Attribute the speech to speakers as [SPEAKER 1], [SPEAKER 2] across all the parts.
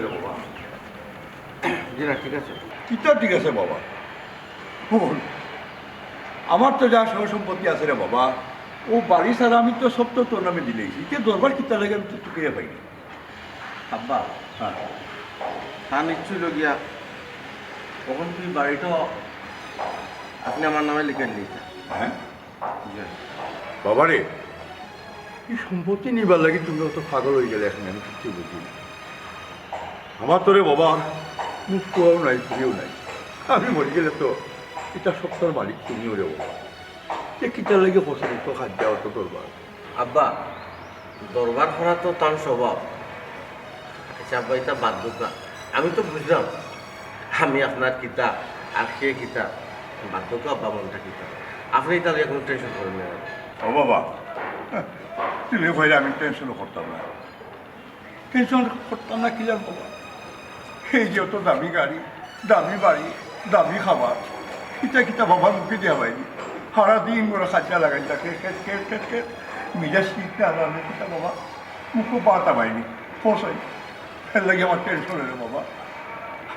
[SPEAKER 1] রে বাবা?
[SPEAKER 2] জি না, ঠিক আছে।
[SPEAKER 1] কিতা ঠিক আছে বাবা? বল, আমার তো যা সহ সম্পত্তি আছে রে বাবা, ও বাড়ি ছাড়া আমি তো সব তো তোর নামে দিলেইছি। কে দরবার কিতা লাগে আমি তো তোকে পাইনি।
[SPEAKER 2] আব্বা,
[SPEAKER 1] হ্যাঁ,
[SPEAKER 2] তা নিশ্চয়ই লগিয়া তখন তুই বাড়িটা আপনি আমার নামে লিখে দিয়েছেন।
[SPEAKER 1] হ্যাঁ বাবা রে, এই সম্পত্তি নিবার লাগে তুমি অত পাগল হয়ে গেলে এখন আমি কিছু বুঝি না। আমার তোরে বাবা মুখ কোয়াও নাই, ফিরেও নাই। আমি মরে গেলে তো এটা সপ্তাহের মালিক তুমিও রে বাবা। যে কিতার লাগে ফসল তো খাদ্য অত দরবার।
[SPEAKER 2] আব্বা, দরবার করা তো তার স্বভাব। আচ্ছা আব্বা, এটা বাধ্যতা। আমি তো বুঝলাম আমি আপনার কিতা আর সে কিতা বাধ্যতা। আব্বা মনটা কিতা, আপনি তাহলে কোনো টেনশন করেন না।
[SPEAKER 1] ও বাবা, তুমি ভাইলে আমি টেনশনও করতাম না। টেনশন করতাম না কি জান বাবা, এই যে অত দামি গাড়ি, দামি বাড়ি, দামি খাবার, কিতা কিতা বাবার মুখে দেওয়া হয়নি। সারাদিন করে খাঁচা লাগাই তাকে খেত খেত খেত খেত মিজাজ ঠিক না আলাদা কিতা বাবা মুখও পাতা পাইনি পৌঁছাই। এর লাগে আমার টেনশন হলো বাবা।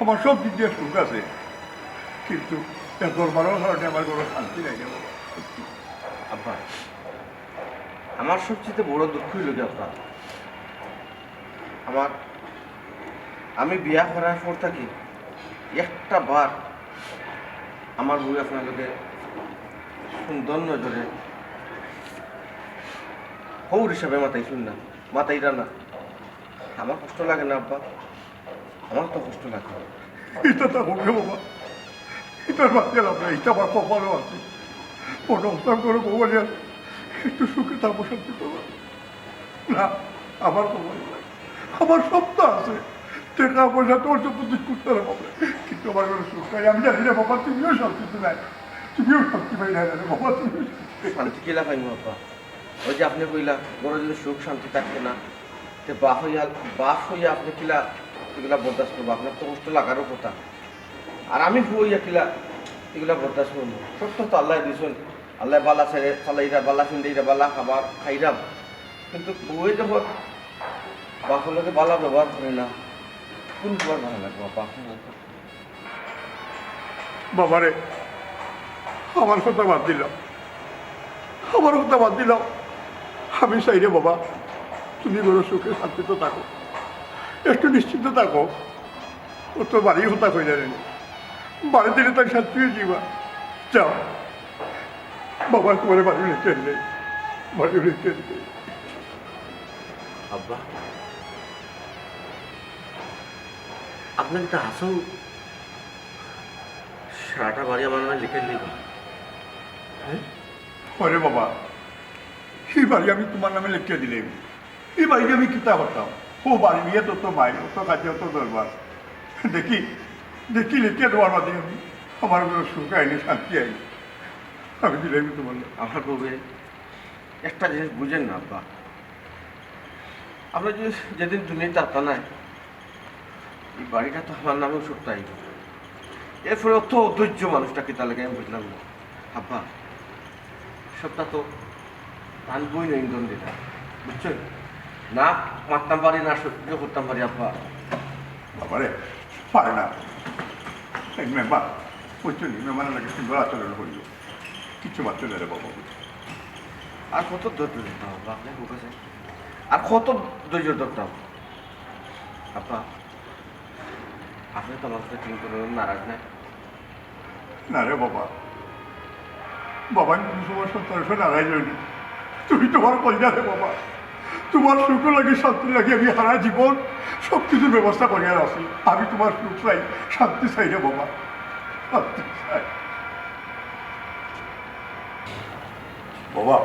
[SPEAKER 1] আমার সব দিক দিয়ে সুখ আছে, কিন্তু দরবারের কারণে আমার কোনো শান্তি নাই রে বাবা।
[SPEAKER 2] আব্বা, আমার সবচেয়ে বড় দুঃখ হইল যে আব্বা, আমি বিয়া করার পর থাকি একটা বার আমার বউ আপনার লোকে সুন্দর নজরে হৌর হিসাবে মাথায় শুন না, মাথাইরা না। আমার কষ্ট লাগে না আব্বা? আমার তো কষ্ট লাগে।
[SPEAKER 1] এটা তো হবে বাবা, এটার বাচ্চা লাভ নাই, এটা আমার কপালও আছে। অনুস্থান করে বউ বলে একটু সুখে থাকবো, শান্তি পাবো না। আমার কপাল নাই, আমার সব তো আছে, টাকা পয়সা তোর তো প্রতি করতে হবে, কিন্তু আমার কোনো সুখ নাই। আমি জানি না বাবা, তুমিও শান্তিতে নাই, তুমিও শান্তি পাই না রে বাবা। তুমি
[SPEAKER 2] শান্তি কিলা পাইম আব্বা? ওই যে আপনি কইলা বড় যদি সুখ শান্তি থাকবে না, তে বাপ হইয়া আপনি কিলা এগুলা বরদাস্ত করবো? আপনার তো কষ্ট লাগারও কথা। আর আমি হইয়া কিলা এগুলা বরদাস্ত করবো? সত্য তো আল্লাহ দিয়েছেন, আল্লাহ বালা ছেড়ে চালাইরা বালা ফিন্দাইরা বালা খাবার খাইরাম, কিন্তু বই যখন বাপের লোকে বালা ব্যবহার করে না, কোন তোমার ভালো লাগবে বাপ?
[SPEAKER 1] বাবারে, আমার কথা বাদ দিলাম, আমার কথা বাদ দিলাম। আমি চাই রে বাবা, তুমি বড় সুখে শান্তিতে থাকো, একটু নিশ্চিন্ত থাকো। ও তো বাড়ি হতা হয়ে জানেন, বাড়ি দিলে তার শান্তি হয়ে যাবা। যাও বাবা, তোমার বাড়ি রেখে নেই, বাড়ি রেখে নেই।
[SPEAKER 2] আব্বা, আপনার একটা হাসো সারাটা বাড়ি আমার নামে লিখে দিবা?
[SPEAKER 1] আরে বাবা, এই বাড়ি আমি তোমার নামে লিখে দিলাম, এই বাড়িতে আমি কিতা করতাম? ও বাড়ি নিয়ে তো তো মাই, ও তো কাজে তো দরবার। দেখি দেখি লিখে দেওয়ার মাঝে আমি আমার কোনো সুখ আইনি, শান্তি আইনি, আমি দিলাম তোমার নামে।
[SPEAKER 2] আমার বউয়ে একটা জিনিস বুঝেন না আব্বা, আমরা যদি যেদিন দুনিয়াতে আত্মা নাই, এই বাড়িটা তো আমার নামেও সত্যাই। এরপরে অত অধৈর্য মানুষটাকে তাহলে আমি বুঝলাম না আব্বা। সবটা তো আনবই না ইন্ধন দিটা, বুঝছেন না? মারতাম পারি না, সহ্য করতাম পারি আব্বা।
[SPEAKER 1] বাবারে পারে না, এক মেম্বার বুঝছেন, মেম্বারের লাগে সুন্দর আচরণ করিল, কিছু বাচ্চা দেয় বাবা।
[SPEAKER 2] আর কত ধৈর্য ধরতাম আব্বা আপনার কাছে? আর কত ধৈর্য ধরতাম আব্বা? আপনি তো আমার সাথে কিন্তু নারাজ নাই?
[SPEAKER 1] না রে বাবা, বাবা কিন্তু তোমার সন্তান নারাজ হয়নি। তুমি তোমার কইনা রে বাবা, তোমার সুখ লাগে, শান্তি লাগে, আমি সারা জীবন সব কিছুর ব্যবস্থা করিয়া আছি। আমি তোমার সুখ চাই, শান্তি চাই রে বাবা, শান্তি চাই। বাবা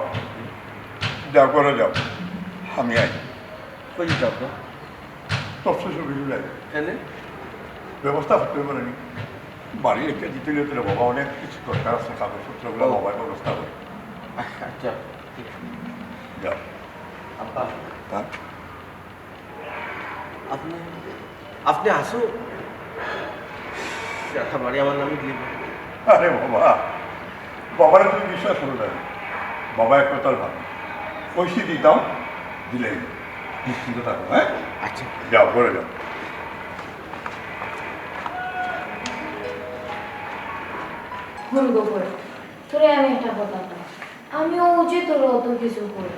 [SPEAKER 1] যাও করে যাও, আমি আই
[SPEAKER 2] কই যেতে আব্বা?
[SPEAKER 1] সবচেয়ে সুবিধা যাই,
[SPEAKER 2] এনে
[SPEAKER 1] ব্যবস্থা করতে পারেনি। বাড়ি রেখে দিতে যেতে রে বাবা, অনেক কিছু দরকার আছে, কাগজপত্রগুলো বাবার ব্যবস্থা করে।
[SPEAKER 2] আচ্ছা ঠিক আছে।
[SPEAKER 1] যাও।
[SPEAKER 2] আব্বা,
[SPEAKER 1] হ্যাঁ,
[SPEAKER 2] আপনি আপনি আসুন, একটা বাড়ি আমার নামে দিয়ে দেবেন।
[SPEAKER 1] আরে বাবা, বাবার তুমি বিশ্বাস করো না, বাবা এক কথার ভালো পয়সা দিতাম, দিলে নিশ্চিন্ত থাকো। হ্যাঁ
[SPEAKER 2] আচ্ছা
[SPEAKER 1] যাও, করে যাও।
[SPEAKER 3] শুনবো করে তোরে আমি একটা কথা কই আমিও যে তোর অত কিছু করি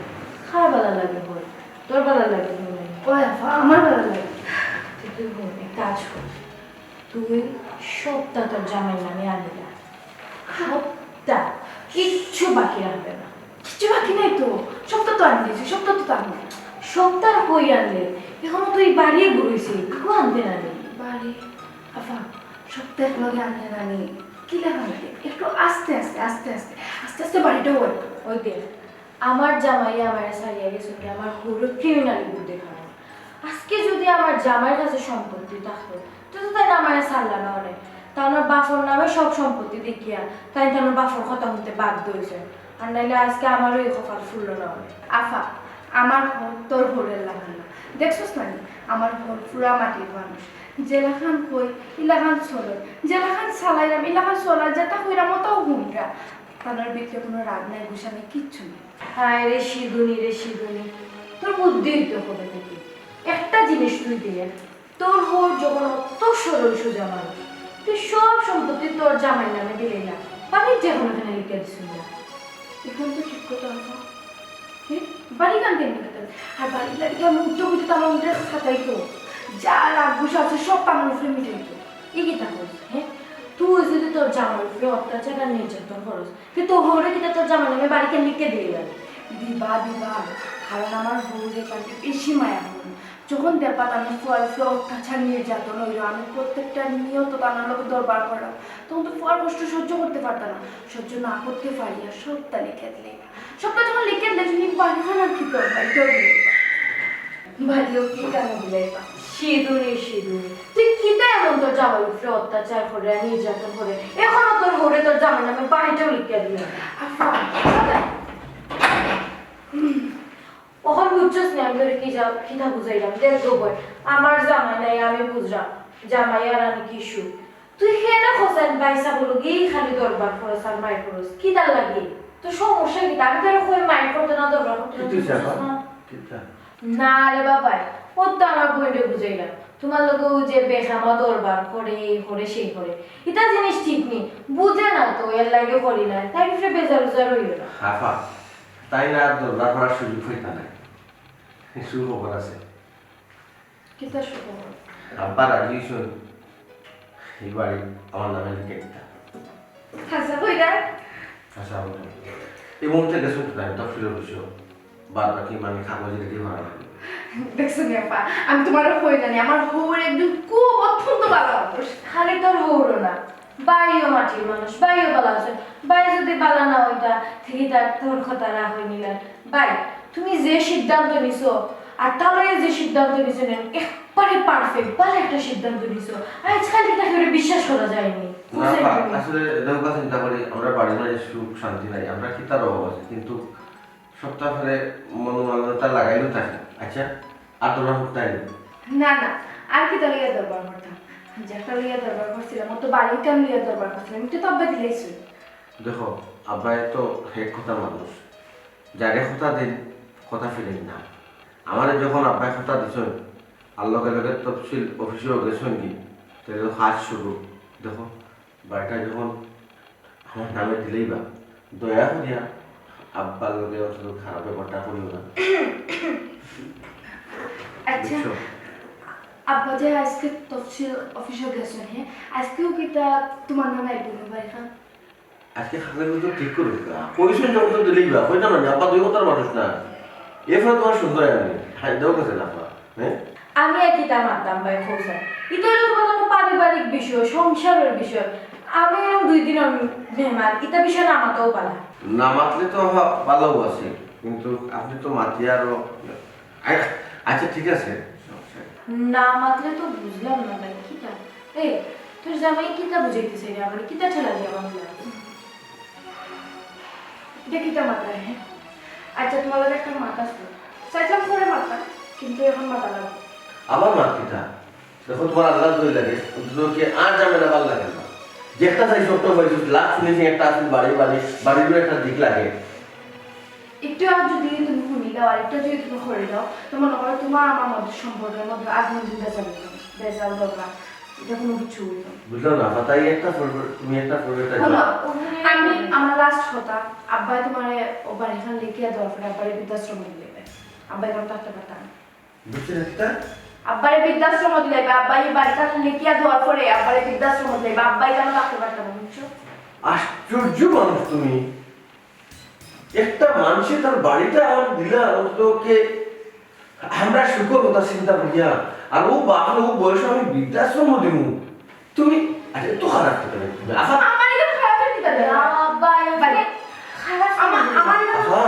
[SPEAKER 3] খার বেলা লাগে বল তোর বেলা লাগে ও আফা আমার বেলা লাগে তুই এক কাজ কর তুই সপ্তাহ তোর জামাই নামে আনিলা সপ্তাহ কিচ্ছু বাকি রাখবে না
[SPEAKER 4] কিছু বাকি নাই তো সপ্তাহ তো আনি দিয়েছি সপ্তাহ তো আনি
[SPEAKER 3] সপ্তাহ কই আনলে এখনো তুই বাড়িয়ে ঘুরেছি কেউ আনতে না রে
[SPEAKER 4] বাড়ি আফা সপ্তাহের লগে আনতে নানি কি লাগা লাগে একটু আস্তে আস্তে আস্তে আস্তে আস্তে আস্তে বাড়িটা ওই
[SPEAKER 3] ওই দেখ আমার জামাই আমার সারিয়া গেছে আমার পুরো ক্রিমিনালি বুদ্ধি খারাপ আজকে যদি আমার জামাইয়ের কাছে সম্পত্তি থাকতো তো তাই না আমার সারলা না অনেক তা আমার বাফর নামে সব সম্পত্তি দেখিয়া তাই তো আমার বাফর কথা হতে বাধ্য হয়েছে আর নাইলে আজকে আমারও এই কপাল ফুলল না অনেক
[SPEAKER 4] আফা আমার ঘর তোর ঘরের লাগান না দেখছস না আমার ঘর পুরা মাটির মানুষ জেলাখান কই ইলাখান চলে জেলাখান চালাইলাম ইলাখান চলা যেটা কইরা মতো হুমরা তাদের ভিতরে কোনো রাগ নাই গুসা নেই কিচ্ছু নেই
[SPEAKER 3] হায় রে শিদুনি তোর বুদ্ধি হইতে হবে নাকি একটা জিনিস তুই দিয়ে তোর হোর যখন অত সরল সোজা মানুষ তুই সব সম্পত্তি তোর জামাই নামে দিলে না বাড়ির যে কোনো এখানে লিখে দিছিল না
[SPEAKER 4] এখন তো ঠিক কথা আফা হ্যাঁ বাড়ি গান কেন খেতে আর বাড়ির লাগে আমি উদ্যোগ হইতে আমার মধ্যে খাতাইতো যা রাগ গুসা আছে সব আমার উপরে মিটাইতো
[SPEAKER 3] এই কিতা করছিস হ্যাঁ তুই যদি তোর জামার উপরে অত্যাচার আর নির্যাতন করস তুই তোর হোরে কিতা তোর জামাই নামে বাড়িকে লিখে দিয়ে গেল
[SPEAKER 4] দিবা কারণ আমার বউরে কাছে বেশি মায়া হল যখন দেখবা আমি ফুয়ারফে অত্যাচার নির্যাতন হইল আমি প্রত্যেকটা নিয়ত তার লোক দরবার করা তখন তো ফুয়ার কষ্ট সহ্য করতে পারতাম না সহ্য না করতে পারি আর সবটা লিখে দিলে সবটা যখন লিখে দিলে তুমি বাড়ি খানার কি করবা
[SPEAKER 3] বাড়িও কি কেন দিলাইবা সিঁদুনি তুই কিতা এমন তোর জামাই উপরে অত্যাচার করে আর নির্যাতন করে এখনো তোর হোরে তোর জামাই নামে বাড়িটাও লিখে দিল
[SPEAKER 4] আফা
[SPEAKER 3] ওখান বুঝছস না আমি তোর কিতা বুঝাইলাম দেখবো বই আমার জামাই নাই আমি বুঝলাম জামাই আর আমি কিশু তুই খেলে খোঁজেন বাইসা বলো গিয়ে খালি দরবার খরচ আর মাই খরচ কিতা লাগে তোর সমস্যা কি আমি তোর কই মাইন্ড করতে না দরবার করতে না না রে বাবাই ও তো আমার বইলে বুঝাইলাম তোমার লোক যে বেখামা দরবার করে সেই করে এটা জিনিস ঠিক নেই বুঝে না তো এর লাগে করি না তাই ফিরে বেজার উজার হইল না
[SPEAKER 2] হাফা তাই না আর দরবার করার সুযোগ হইতা নাই সুখবর আছে
[SPEAKER 4] কিতা শুভ
[SPEAKER 2] আব্বার রাজিয়েছেন এই বাড়ি আমার নামে লিখে দিতা
[SPEAKER 4] হাসা কইরা
[SPEAKER 2] আচ্ছা এই মুহূর্তে গেছেন তো আমি তফসিলের বিষয় বাদ বাকি মানে কাগজে রেডি করা লাগবে
[SPEAKER 4] দেখছো নি আপা আমি তোমারও কই জানি আমার বউর একদম খুব অত্যন্ত ভালো মানুষ
[SPEAKER 3] খালি তোর হৌরো না বাইও মাটির মানুষ বাইও বালা আছে বাই যদি বালা না হইতা থেকে তার তোর কথা রাখ হই নিলেন বাই তুমি যে সিদ্ধান্ত নিছো আর তাহলে যে সিদ্ধান্ত নিছো নেন একবারে পারফেক্ট ভালো একটা সিদ্ধান্ত নিছো আজকাল এটা কেউ বিশ্বাস করা যায়নি
[SPEAKER 2] আসলে দেবকা চিন্তা করি আমরা বাড়ি বাড়ি সুখ শান্তি নাই আমরা কি তার অভাব আছে কিন্তু সপ্তাহ ফেলে মনোমালিন্যতা লাগাইলেও থাকে আচ্ছা আর তোমরা তাই
[SPEAKER 4] না আর কি তালিয়া দরবার করতাম যেটা লিয়া দরবার করছিলাম ও তো বাড়িতে আমি লিয়া দরবার করছিলাম একটু তো আব্বা দিলেছি
[SPEAKER 2] দেখো আব্বাই তো হেড কথা মানুষ যারে কথা দিন কথা ফিরেন না আমার যখন আব্বাই কথা দিছেন আর লগে লগে তফসিল অফিসেও গেছেন কি তাহলে কাজ শুরু দেখো বাড়িটা যখন আমার নামে দিলেই বা দয়া করিয়া আব্বার লগে অন্তত খারাপ ব্যাপারটা করিও না
[SPEAKER 4] আচ্ছা
[SPEAKER 2] বুঝছো?
[SPEAKER 4] আব্বা যে আজকে তফসিল অফিসে গেছেন হ্যাঁ আজকেও কি তা তোমার নামে আইবো বাড়ি খান
[SPEAKER 2] আজকে খালের ভিতর ঠিক করবে কইছেন যখন তো দিলেই বা কই না আব্বা দুই কথার মানুষ না এরপরে তোমার সুন্দর আমি হ্যাঁ দেও গেছে না আব্বা হ্যাঁ
[SPEAKER 3] আমি আর কিতা মারতাম ভাই খোঁজা এটা হলো তোমার কোনো পারিবারিক বিষয় সংসারের বিষয় আমি এরকম 2 দিন মেহমান এটা বিষয় না আমাতেও পালা
[SPEAKER 2] না মাতলে তো ভালো আছে কিন্তু আপনি তো মাতি আরো আচ্ছা ঠিক আছে
[SPEAKER 3] না মাতলে তো বুঝলাম না ভাই কিতা এ তোর জামাই কিতা বুঝাইতেছে রে আমার কিতা ঠেলা দিয়ে আমার
[SPEAKER 4] দেখিতে মাথায় হ্যাঁ আচ্ছা তোমার লগে একটা মাথা ছিল চাইছিলাম পরে মাথা কিন্তু এখন মাথা লাগবে
[SPEAKER 2] আমার মাতৃটা দেখো তোমার আল্লাহ দই লাগে কি আর যাবে না ভালো লাগে না যেটা চাই সবটা হয়েছে লাস্ট ফিনিশিং একটা আছে বাড়ির একটা দিক লাগে
[SPEAKER 4] একটু আর যদি তুমি শুনি দাও আর একটু যদি তুমি করে দাও তো মনে করো তোমার আমার মধ্যে সম্পর্কের মধ্যে আগুন দিতে যাবে বেজাল দরকার এটা কোনো কিছু হইল না।
[SPEAKER 2] বুঝলাম না তাই একটা করবে তুমি একটা করবে এটা
[SPEAKER 4] শোনো, আমি আমার লাস্ট কথা আব্বাই তোমার ওবার এখানে লিখিয়া দেওয়ার পরে আব্বারে বৃদ্ধাশ্রম দিলে আব্বাই কোনো থাকতে পারতাম না।
[SPEAKER 2] বুঝছেন একটা
[SPEAKER 4] আব্বারে বৃদ্ধাশ্রম দিলে আব্বাই বাড়িটা লিখিয়া দেওয়ার পরে আব্বারে বৃদ্ধাশ্রম দিলে আব্বাই কেন থাকতে পারতাম না বুঝছো?
[SPEAKER 2] আশ্চর্য মানুষ তুমি একটা মানুষের তার বাড়িটা আমার দিলা তোকে আমরা সুখের কথা চিন্তা করিয়া আর ও বাপরে ও বয়সে আমি বৃদ্ধাশ্রম দিব তুমি আরে তো খারাপ কথা তুমি আফা
[SPEAKER 4] আমার এটা খারাপ দিতে দেয়
[SPEAKER 3] আব্বাই খারাপ
[SPEAKER 4] আমার
[SPEAKER 2] আফা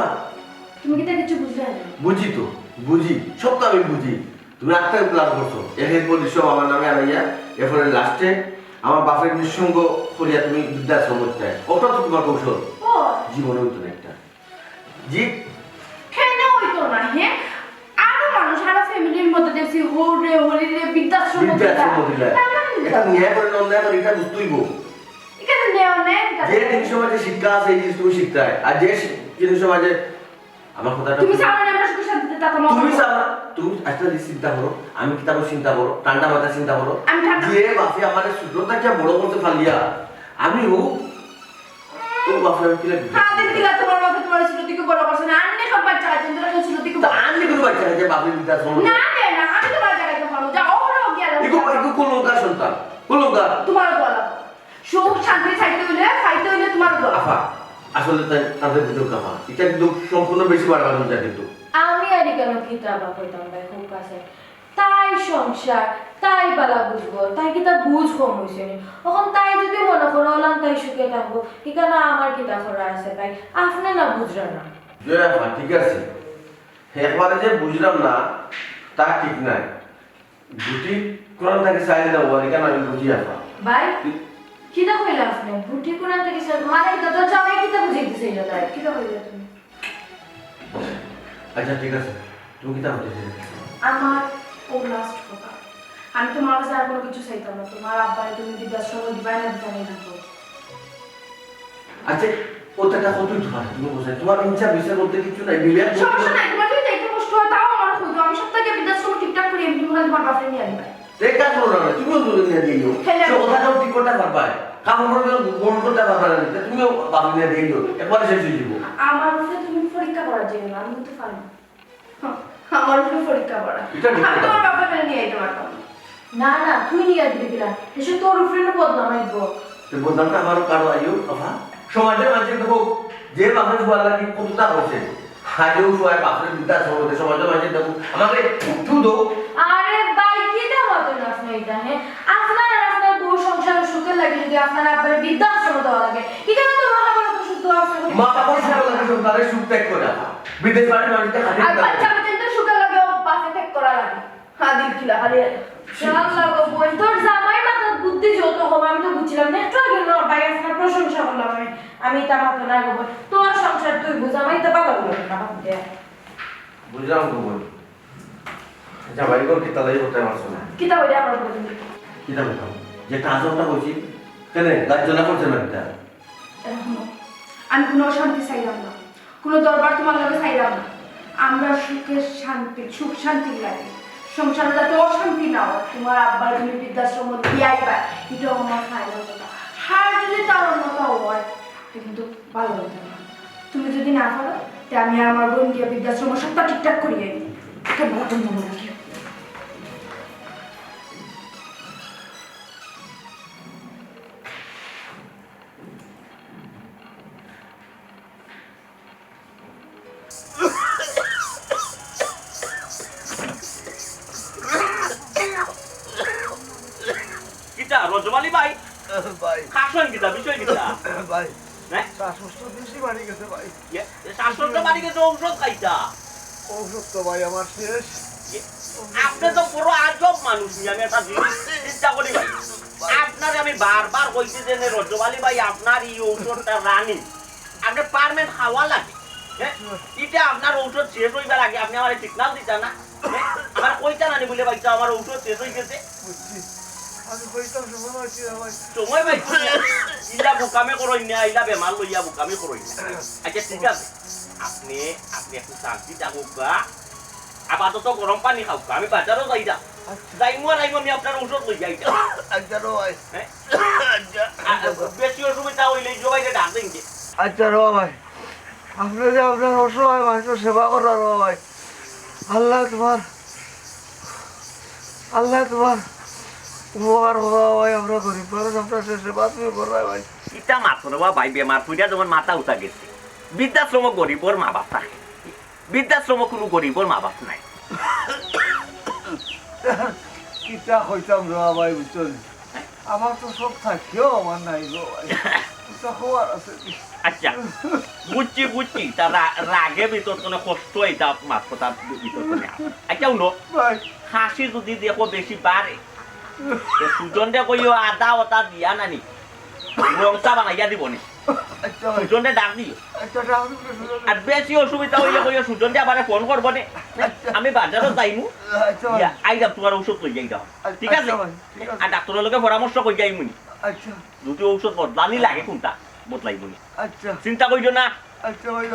[SPEAKER 4] তুমি কি তা কিছু বুঝলে না?
[SPEAKER 2] বুঝি তো বুঝি সব তো আমি বুঝি তুমি একটা প্ল্যান করছো এর বলি সব আমার নামে আনাইয়া এরপরে লাস্টে আমার বাপের নিঃসঙ্গ করিয়া তুমি বৃদ্ধাশ্রম চাই ওটা তো তোমার কৌশল
[SPEAKER 4] ও
[SPEAKER 2] জীবনে হইতো না একটা জি
[SPEAKER 4] কেন হইতো না হ্যাঁ আরো মানুষ আরো ফ্যামিলির মধ্যে দেখছি হোরে হোরে বৃদ্ধাশ্রম
[SPEAKER 2] বৃদ্ধাশ্রম দিলা এটা নিয়ে করে নন্দায় করে এটা বুঝতেইব
[SPEAKER 4] এখানে নেও নেই
[SPEAKER 2] যে জিনিস সমাজে শিক্ষা আছে এই জিনিস তুমি শিখতে হয় আর যে জিনিস সমাজে আমার কথাটা
[SPEAKER 4] তুমি সামনে আমরা সুখে শান্তিতে থাকো
[SPEAKER 2] তুমি সামনে তুমি একটা জিনিস চিন্তা করো আমি কি তারও চিন্তা করো ঠান্ডা মাথা চিন্তা করো
[SPEAKER 4] আমি ঠান্ডা-
[SPEAKER 2] যে বাপে আমার ছোটটা কি বড় করতে পারলিয়া আমি ও তো বাপে আমি কি লাগবে
[SPEAKER 4] হাতের দিলা তোমার বাবা তোমার ছোট থেকে বড় করছে না আমি সব বাচ্চা আছে তোরা ছোট থেকে
[SPEAKER 2] তো আমি কোনো বাচ্চা যে বাপের বৃদ্ধাশ্রম
[SPEAKER 4] না রে না আমি তোমার জায়গায় তো ভালো যাও ওরে গিয়া
[SPEAKER 2] ইকো কোন লোকার সন্তান কোন লোকার
[SPEAKER 4] তোমার বলা সুখ শান্তি চাইতে হইলে ফাইতে হইলে তোমার বলা
[SPEAKER 2] আফা আসলে তাদের বুঝুক আফা এটা কিন্তু সম্পূর্ণ বেশি বাড়ানো যায় কিন্তু
[SPEAKER 3] আমি আর কেন কিতাবা কইতাম ভাই খুব কাছে তাই সংসার তাই বালা বুঝবো তাই কিতা বুঝ কম হইছে নি এখন তাই যদি মনে করো হলাম তাই সুখে থাকবো এখানে আমার কিতা করা আছে তাই আপনি না বুঝলেন না
[SPEAKER 2] জয় আফা ঠিক আছে একবারে যে বুঝলাম না তা ঠিক নাই দুটি কোরআন থেকে চাইলে দেবো এখানে আমি বুঝি আফা
[SPEAKER 3] ভাই কিতা কইলা আপনি বুটি কোরআন থেকে মানে এটা তো জামাই কিতা বুঝাইতেছে এটা তাই
[SPEAKER 4] কি হইলে তুমি
[SPEAKER 2] আচ্ছা ঠিক আছে তুমি কি তা হতে চাইছো?
[SPEAKER 4] আমার ও লাস্ট কথা আমি তোমার কাছে আর কোনো কিছু চাইতাম না তোমার আব্বারে তুমি বৃদ্ধাশ্রম দিবাই না দিতে নেই দিত
[SPEAKER 2] আচ্ছা ও টাকা কতই তোমার তুমি বোঝাই তোমার ইচ্ছা বিচার করতে কিছু নাই বিলিয়ার
[SPEAKER 4] সমস্যা নাই তোমার যদি দেখতে কষ্ট হয় তাও আমার খুঁজো আমি সপ্তাহে বৃদ্ধাশ্রম ঠিকঠাক করে এমনি করে তোমার বাপরে নিয়ে আনবে
[SPEAKER 2] এই কাজ করো না তুমিও দূরে নিয়ে দিও
[SPEAKER 4] হ্যাঁ,
[SPEAKER 2] সে কথাটাও ঠিক করতে পারবা কাপড় পরবে গোল করতে পারবা না তুমিও বাবা নিয়ে দিও একবার শেষ হয়ে যাবো
[SPEAKER 4] আমার উপরে তুমি পরীক্ষা করার জন্য আমি কিন্তু পারি আমার উপরে পরীক্ষা করা
[SPEAKER 2] এটা ঠিক
[SPEAKER 4] আমি
[SPEAKER 2] কথা।
[SPEAKER 4] তোমার বাপরে নিয়ে যেতে পারতাম না।
[SPEAKER 3] না না তুই নিয়ে দিবি কিলা এসে তোর উপরে বদনাম আইব
[SPEAKER 2] তো বদনামটা আমার কারো আইও কথা সমাজের মাঝে দেখো যে বাপের ফুয়ার লাগি কতটা করছে হাজেও ফুয়ার বাপের বিদ্যা সমাজের মাঝে দেখো আমাকে একটু দো
[SPEAKER 3] আরে ভাই কি দেওয়া তো না আপনি এটা হ্যাঁ আপনার আর আপনার বউ সংসার সুখে লাগে যদি আপনার আব্বার বৃদ্ধাশ্রম দেওয়া লাগে এখানে তো মহাভারত শুদ্ধ আছে
[SPEAKER 2] মা বাবার সুখ লাগে সন্তানের সুখ ত্যাগ করে রাখা বিদেশ বাড়ির মানুষকে
[SPEAKER 4] আর
[SPEAKER 2] হাজির
[SPEAKER 4] বাচ্চা বাচ্চাদের সুখে লাগে বাসে ঠেক করা লাগে হ্যাঁ দিল কিলা খালি
[SPEAKER 3] চাল লাগো বই তোর জামাই মাথার বুদ্ধি যত হবে আমি তো বুঝছিলাম না একটু আগে না ভাই আপনার প্রশংসা করলাম আমি তা মাথা না গো তোর সংসার তুই বুঝ আমি তো পাগল বললাম না ভাবতে
[SPEAKER 2] বুঝলাম তো বল আচ্ছা বাড়ি কর কি তালাই হতে আমার শোনা
[SPEAKER 4] কিতা হইলে আমার বলুন
[SPEAKER 2] কি দাম খাও যে কাজটা বলছি কেন গাছজলা করছে না এটা
[SPEAKER 4] এখনো আমি কোনো অশান্তি চাইলাম না কোনো দরবার তোমার লগে চাইলাম না আমরা সুখের শান্তি সুখ শান্তি লাগে সংসারে যাতে অশান্তি না হয় তোমার আব্বার তুমি বৃদ্ধাশ্রম দিয়াই পায় এটাও আমার ফায়দা কথা হার যদি তার মতো হয় এটা কিন্তু ভালো হতো না তুমি যদি না পারো তা আমি আর আমার বোন গিয়ে বৃদ্ধাশ্রম সবটা ঠিকঠাক করিয়ে দিই এটা ভালো জন্য রাখি
[SPEAKER 5] কিতা রজমালি ভাই
[SPEAKER 1] ভাই
[SPEAKER 5] খাসন কিতা বিষয় কিতা
[SPEAKER 1] ভাই
[SPEAKER 5] হ্যাঁ
[SPEAKER 1] শ্বাসকষ্ট বেশি বাড়ি গেছে ভাই
[SPEAKER 5] শাসনটা বাড়ি গেছে ঔষধ খাইতা
[SPEAKER 1] ঔষধ তো ভাই আমার শেষ
[SPEAKER 5] আপনি তো পুরো আজব মানুষ নি আমি একটা জিনিস চিন্তা করি ভাই আপনার আমি বারবার কইছি যে রজমালি ভাই আপনার এই ঔষধটা রানি আপনি পারমেন্ট খাওয়া লাগে হ্যাঁ এটা আপনার ঔষধ শেষ হইবার আগে আপনি আমার সিগনাল দিতা না আমার কইতা না বলে ভাই আমার ঔষধ শেষ হয়ে গেছে
[SPEAKER 1] বুঝছি আমি কইতাম সময় হয়েছি ভাই
[SPEAKER 5] সময় ভাই ইলা বুকামে করই না ইলা বেমার লইয়া বুকামে করই না আচ্ছা ঠিক আছে আপনি আপনি একটু শান্তি থাকুক গা আপাতত গরম পানি খাও আমি বাজারও যাই না যাইমো আর আইমো আমি আপনার ঔষধ লই যাই
[SPEAKER 2] আচ্ছা রো ভাই
[SPEAKER 5] হ্যাঁ? বেশি অসুবিধা হইলে জবাইকে ডাক দিন কি
[SPEAKER 2] আচ্ছা রো ভাই আপনি যে আপনার অসহায় মানুষের সেবা করার রো ভাই আল্লাহ তোমার উপকার হওয়া ভাই আমরা গরিব মানুষ আপনার সেবা তুমি করাই ভাই
[SPEAKER 5] ইটা মাত্র বা ভাই বেমার পুইটা যখন মাথা উঠা গেছে বৃদ্ধাশ্রম গরিবর মা বাপ থাকে বৃদ্ধাশ্রম কোনো গরিবর মা বাপ নাই
[SPEAKER 2] কিতা হইতাম রোয়া ভাই বুঝছেন আমার তো সব থাকিও আমার নাই গো ভাই কিতা খবর আছে
[SPEAKER 5] আচ্ছা বুঝছি তার রাগে ভিতর কোনো কষ্ট এটা মাত্র তার ভিতর কোনো আচ্ছা উনো
[SPEAKER 2] ভাই
[SPEAKER 5] হাসি যদি দেখো বেশি বাড়ে সুজনটা কইও আদা ওটা দিয়া নানি রংসা বানাইয়া দিব নি
[SPEAKER 2] আচ্ছা ভাই
[SPEAKER 5] সুজনটা ডাক দিও
[SPEAKER 2] আচ্ছা রাহুল
[SPEAKER 5] আর বেশি অসুবিধা হইলে কইও সুজনটা আবার ফোন করবো নে আমি বাজারও যাইমু
[SPEAKER 2] আচ্ছা ভাই
[SPEAKER 5] আইজাম তোমার ঔষধ লই যাই দাও ঠিক আছে
[SPEAKER 2] আচ্ছা ভাই, ঠিক আছে।
[SPEAKER 5] আর ডাক্তারের লোকে পরামর্শ কই যাইমুনি
[SPEAKER 2] আচ্ছা
[SPEAKER 5] যদি ঔষধ বদলানি লাগে কোনটা বদলাইমুনি
[SPEAKER 2] আচ্ছা
[SPEAKER 5] চিন্তা কইছো না
[SPEAKER 2] আচ্ছা ভাই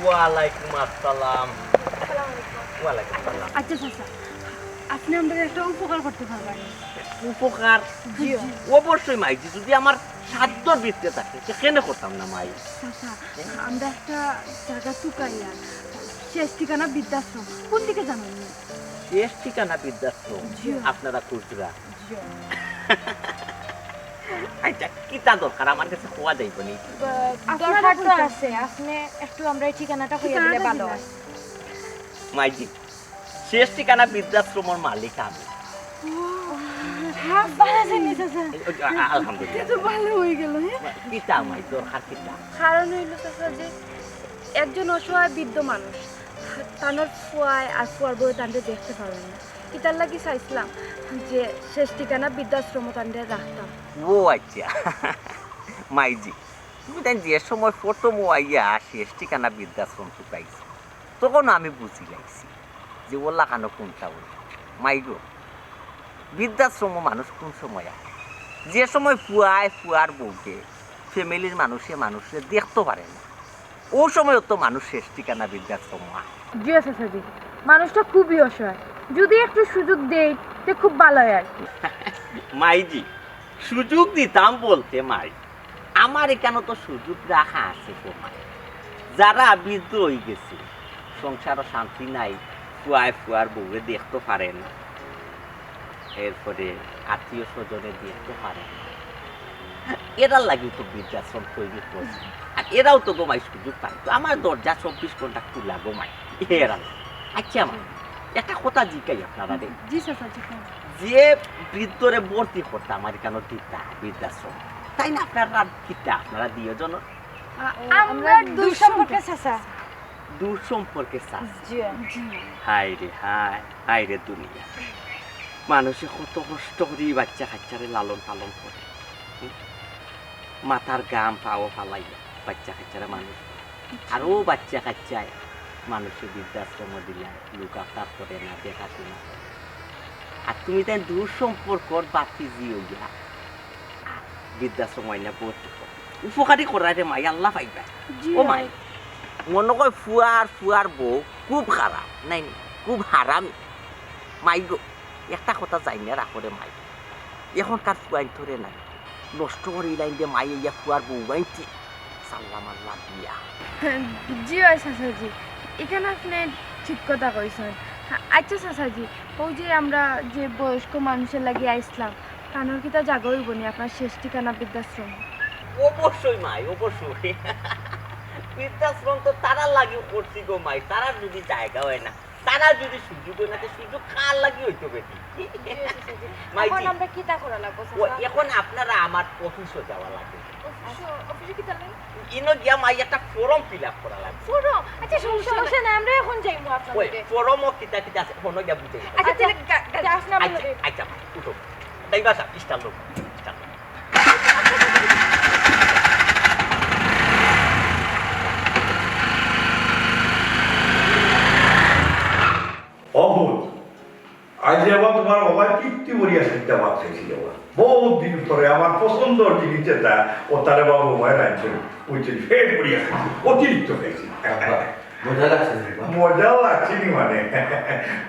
[SPEAKER 5] ওয়ালাইকুম আসসালাম ওয়ালাইকুম আসসালাম
[SPEAKER 4] আচ্ছা চাচা আপনি আমাদের একটা উপকার করতে পারবেন
[SPEAKER 5] উপকার অবশ্যই মাইজি যদি আমার সাধ্যর বৃত্তে থাকে সেখানে করতাম না মাই
[SPEAKER 4] চাচা আমরা একটা জায়গা চুকাইয়া শেষ ঠিকানা বৃদ্ধাশ্রম কোন দিকে জানেন
[SPEAKER 5] শেষ ঠিকানা বৃদ্ধাশ্রম
[SPEAKER 4] জি।
[SPEAKER 5] আপনারা খুচরা আচ্ছা কিতা দরকার আমার কাছে খোয়া যাইব নি
[SPEAKER 3] দরকার তো আছে আপনি একটু আমরা এই ঠিকানাটা কইয়া দিলে ভালো হয়
[SPEAKER 5] মাইজি শেষ ঠিকানা বৃদ্ধাশ্রমের মালিক আমি
[SPEAKER 4] হ্যাঁ ভালো জানি চাচা
[SPEAKER 5] আলহামদুলিল্লাহ
[SPEAKER 4] তো ভালো হয়ে গেল হ্যাঁ
[SPEAKER 5] কিতা মাই দরকার কিতা
[SPEAKER 4] কারণ হইল চাচা যে একজন অসহায় বৃদ্ধ মানুষ তানোর ফুয়ায় আর ফুয়ার বউ তান্ডে দেখতে পারবেন না এটার লাগি চাইছিলাম যে শেষ ঠিকানা বৃদ্ধাশ্রম তান্ডে রাখতাম
[SPEAKER 5] ও আচ্ছা মাইজি তুমি তাই যে সময় প্রথম আইয়া শেষ ঠিকানা বৃদ্ধাশ্রম চুকাইছি তখন আমি বুঝি লাগছি যে ওলা কানো কোনটা ওই মাইগো বৃদ্ধাশ্রম মানুষ কোন সময় আসে যে সময় ফুয়ার বউকে ফ্যামিলির মানুষে দেখতে পারে না ও সময় তো মানুষ শেষ ঠিকানা বৃদ্ধাশ্রম আসে
[SPEAKER 4] জি চাচা জি মানুষটা খুবই অসহায় যদি একটু সুযোগ দেই তে খুব ভালো হয় আর কি
[SPEAKER 5] মাইজি সুযোগ দিতাম বলতে মাই আমার এখানে তো সুযোগ রাখা আছে গো মাই যারা বৃদ্ধ হয়ে গেছে সংসারও শান্তি নাই ফুয়ার বউয়ে দেখতে পারে না এরপরে আত্মীয় স্বজনে দেখতে পারে না এরার লাগি তো বৃদ্ধাশ্রম তৈরি করছে আর এরাও তো গোমাই সুযোগ পায় তো আমার দরজা 24 ঘন্টা খোলা গোমাই এরা আচ্ছা আমার একটা কথা জিজ্ঞাই আপনারা রে
[SPEAKER 4] জি চাচা জি
[SPEAKER 5] যে বৃদ্ধরে ভর্তি করতে আমার কেন দিতা বৃদ্ধাশ্রম তাই না আপনারা কিতা আপনারা দিও জন
[SPEAKER 4] আমরা দুই সম্পর্কে চাচা
[SPEAKER 5] দূর সম্পর্কে চাষ
[SPEAKER 4] জি জি
[SPEAKER 5] হায় রে দুনিয়া মানুষে কত কষ্ট করি বাচ্চা কাচ্চারে লালন পালন করে মাথার গাম পাও ফালাইয়া বাচ্চা কাচ্চারা মানুষ আরও বাচ্চা কাচ্চায় মানুষের বৃদ্ধাশ্রম দিলাম লোক আফতার করে না দেখাশোনা করে আর তুমি তাই দূর সম্পর্কর বাতি জিও গিয়া বৃদ্ধাশ্রম আইনা ভর্তি কর উপকারী করার রে মাই আল্লাহ পাইবা ও মাই মনে কয় ফুয়ার বউ খুব খারাপ নাই খুব হারামি মাই গো একটা কথা যাই না রাখরে মাই এখনকার ফুয়াইন ধরে নাই নষ্ট করে লাইন দিয়ে মাই ইয়া ফুয়ার বউ বাইতে সাল্লাম আল্লাহ দিয়া
[SPEAKER 4] জি ওই চাচাজি এখানে আপনি ঠিক কথা কইছেন আচ্ছা চাচাজি ওই যে আমরা যে বয়স্ক মানুষের লাগি আইসলাম কানোর কি তা জাগা হইব নি আপনার শেষ ঠিকানা বৃদ্ধাশ্রম
[SPEAKER 5] অবশ্যই মাই অবশ্যই বৃদ্ধাশ্রম তো তারা লাগি করছি গো মাই তারা যদি জায়গা হয় না তারা যদি সুযোগ হয় না তো সুযোগ কার লাগি হইতো বেটি
[SPEAKER 3] এখন আমরা কিতা করা লাগবো
[SPEAKER 5] এখন আপনারা আমার অফিসে যাওয়া লাগবে
[SPEAKER 3] অফিসে কিতা লাগবে
[SPEAKER 5] ইনো গিয়া মাই একটা ফর্ম ফিল আপ করা লাগবে
[SPEAKER 3] পুরো আচ্ছা সমস্যা না আমরা এখন যাইবো
[SPEAKER 5] ওই
[SPEAKER 3] আপনাদের
[SPEAKER 5] ফর্মও কিতা আছে ফোনও গিয়া বুঝে
[SPEAKER 3] আচ্ছা তাহলে আসনা
[SPEAKER 5] আচ্ছা আচ্ছা উঠো তাই বাসা স্টার লোক স্টার
[SPEAKER 1] অভূত আজ আবার তোমার অবাই তৃপ্তি বলিয়া শিখতে পারতেছি আবার বহুত দিন পরে আমার পছন্দর জিনিস যেটা ও তারে বাবু মায়ের আনছে ওইটা ফের পড়িয়া খাইছি অতিরিক্ত খাইছি
[SPEAKER 2] আব্বা মজা লাগছে না আব্বা?
[SPEAKER 1] মজা লাগছে নি মানে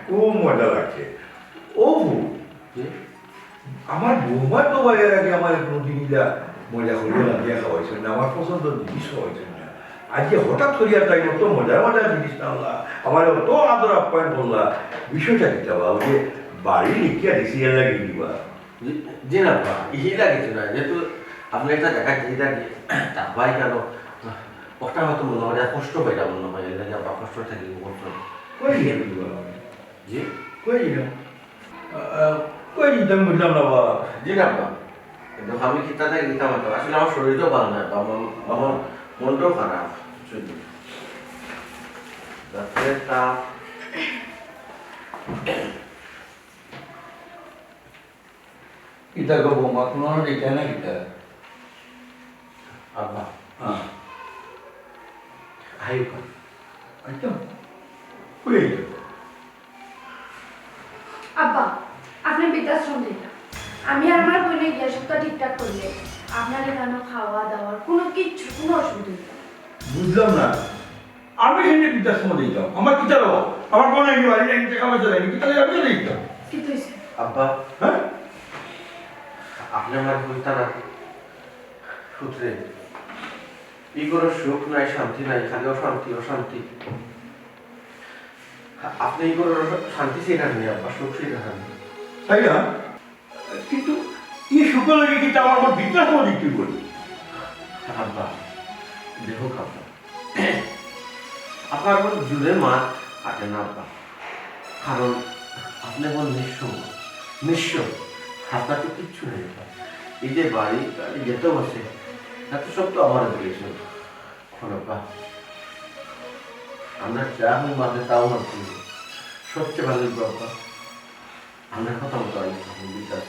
[SPEAKER 1] খুব মজা লাগছে ও বউ,
[SPEAKER 2] জি?
[SPEAKER 1] আমার বৌমা তো বাইরে আগে আমার কোনো জিনিসটা মজা করিয়া লাগিয়া খাওয়াইছেন না আমার পছন্দের জিনিস খাওয়াইছেন না আজকে হঠাৎ করিয়া তাই অত মজার মজার জিনিস আনলা আমার অত আদর আপ্যায়ন করলা বিষয়টা কি চাবা ওই যে বাড়ি লিখিয়া দিছি এর লাগিয়ে দিবা
[SPEAKER 2] জি না আব্বা ইহিলা কিছু না যেহেতু আপনি একটা জায়গা যেটা তারপরে কেন ওটা হয়তো মনে হয় কষ্ট হয় না মনে হয় এর লাগে আব্বা কষ্ট থাকি কষ্ট
[SPEAKER 1] কই গিয়ে দিবা
[SPEAKER 2] জি
[SPEAKER 1] কই গেলাম কই দিতাম বুঝলাম না বাবা
[SPEAKER 2] জি না আব্বা কিন্তু আমি কিতা থেকে দিতাম না আসলে আমার শরীরটাও ভালো না আব্বা আমার মনটাও খারাপ শুধু তারপরে তা
[SPEAKER 1] ইটা গো বৌমা কোনো দিতে না কিটা
[SPEAKER 2] আব্বা
[SPEAKER 1] হ্যাঁ
[SPEAKER 2] আয়ুকা
[SPEAKER 1] আচ্ছা কই গেল
[SPEAKER 4] আব্বা আপনি বৃদ্ধাশ্রম দিন আমি আর আমার বোনে গিয়ে সবটা ঠিকঠাক করলে আপনার এখানে খাওয়া দাওয়ার কোনো কিচ্ছু কোনো অসুবিধা নেই
[SPEAKER 1] বুঝলাম না আমি এখানে পিতার সময় দিতাম আমার পিতার আমার কোনো একটি বাড়ি নাকি টাকা পয়সা দেয়নি পিতার আমি দিতাম
[SPEAKER 4] কিন্তু হয়েছে
[SPEAKER 2] আব্বা
[SPEAKER 1] হ্যাঁ
[SPEAKER 2] আপনি আমার বলতে না সূত্রে এই কোনো সুখ নাই শান্তি নাই খালি অশান্তি অশান্তি আপনি এই কোনো শান্তি শেখাননি আব্বা সুখ শেখাননি
[SPEAKER 1] তাই না কিন্তু এই শুক্র লাগে কিন্তু আমার পিতার সময় দিতে বলি
[SPEAKER 2] আব্বা দেখো আব্বা আপনার কোনো জুড়ে মাঠ কাটে না আব্বা কারণ আপনি এখন নিঃস্ব আপনার তো কিচ্ছু নেই এই যে বাড়ি গাড়ি যেতে বসে এত সব তো আমার দিয়েছে আব্বা আমরা যা হই মাঝে তাও মানছি সবচেয়ে ভালো আব্বা আমরা কথা মতো আমি বিশ্বাস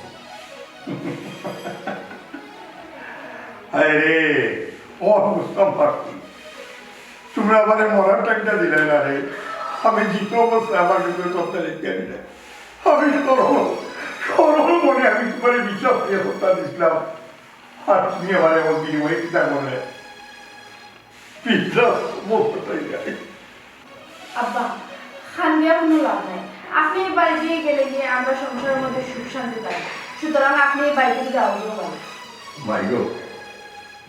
[SPEAKER 1] আরে ও বুঝতাম পারছি তোমরা আমার মরার টাইমটা দিলে না রে আমি জিত অবস্থায় আমার কিন্তু তত্ত্বে লিখে দিলে আমি সরল মনে আমি তোমার বিশ্বাস দিয়ে হত্যা দিছিলাম আর তুমি আমার এমন বিনিময়ে কিতা করলে বিশ্বাস মোটাই যায়
[SPEAKER 4] আব্বা খান দেওয়ার কোনো লাভ নাই আপনি এই বাড়ি দিয়ে গেলে গিয়ে আমরা সংসারের মধ্যে সুখ শান্তি পাই সুতরাং আপনি এই বাড়ি থেকে যাওয়া পারেন
[SPEAKER 1] মাইগো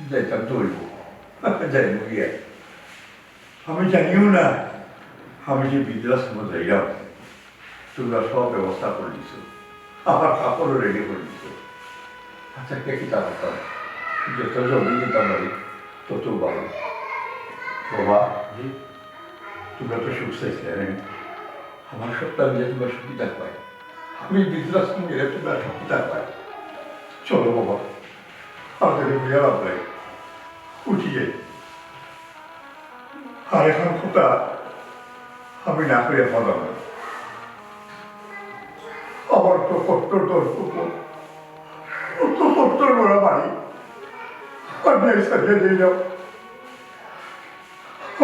[SPEAKER 1] যাইতাম চলব যাইব গিয়ে আমি জানিও না আমি যে বৃদ্ধাশ্রম যাইলাম তোমরা সব ব্যবস্থা করে দিছ আমার কাপড়ও রেডি করে দিছ আচ্ছা কে কিতা করতাম যত জমি দিতাম বাড়ি তত ভালো বাবা তোমরা তো সুখ চাইছিলে আমার সপ্তাহ মিলে তোমরা সুবিধা পাই আমি বৃদ্ধাশ্রম গেলে তোমরা সুবিধা পাই চলো বাবা আমাদের বুঝে লাভ নাই উঠিয়ে আর এখন কথা আমি না করে পারলাম না আমার তো সত্তর গোড়া বাড়ি আমি সারিয়ে দিয়ে যাও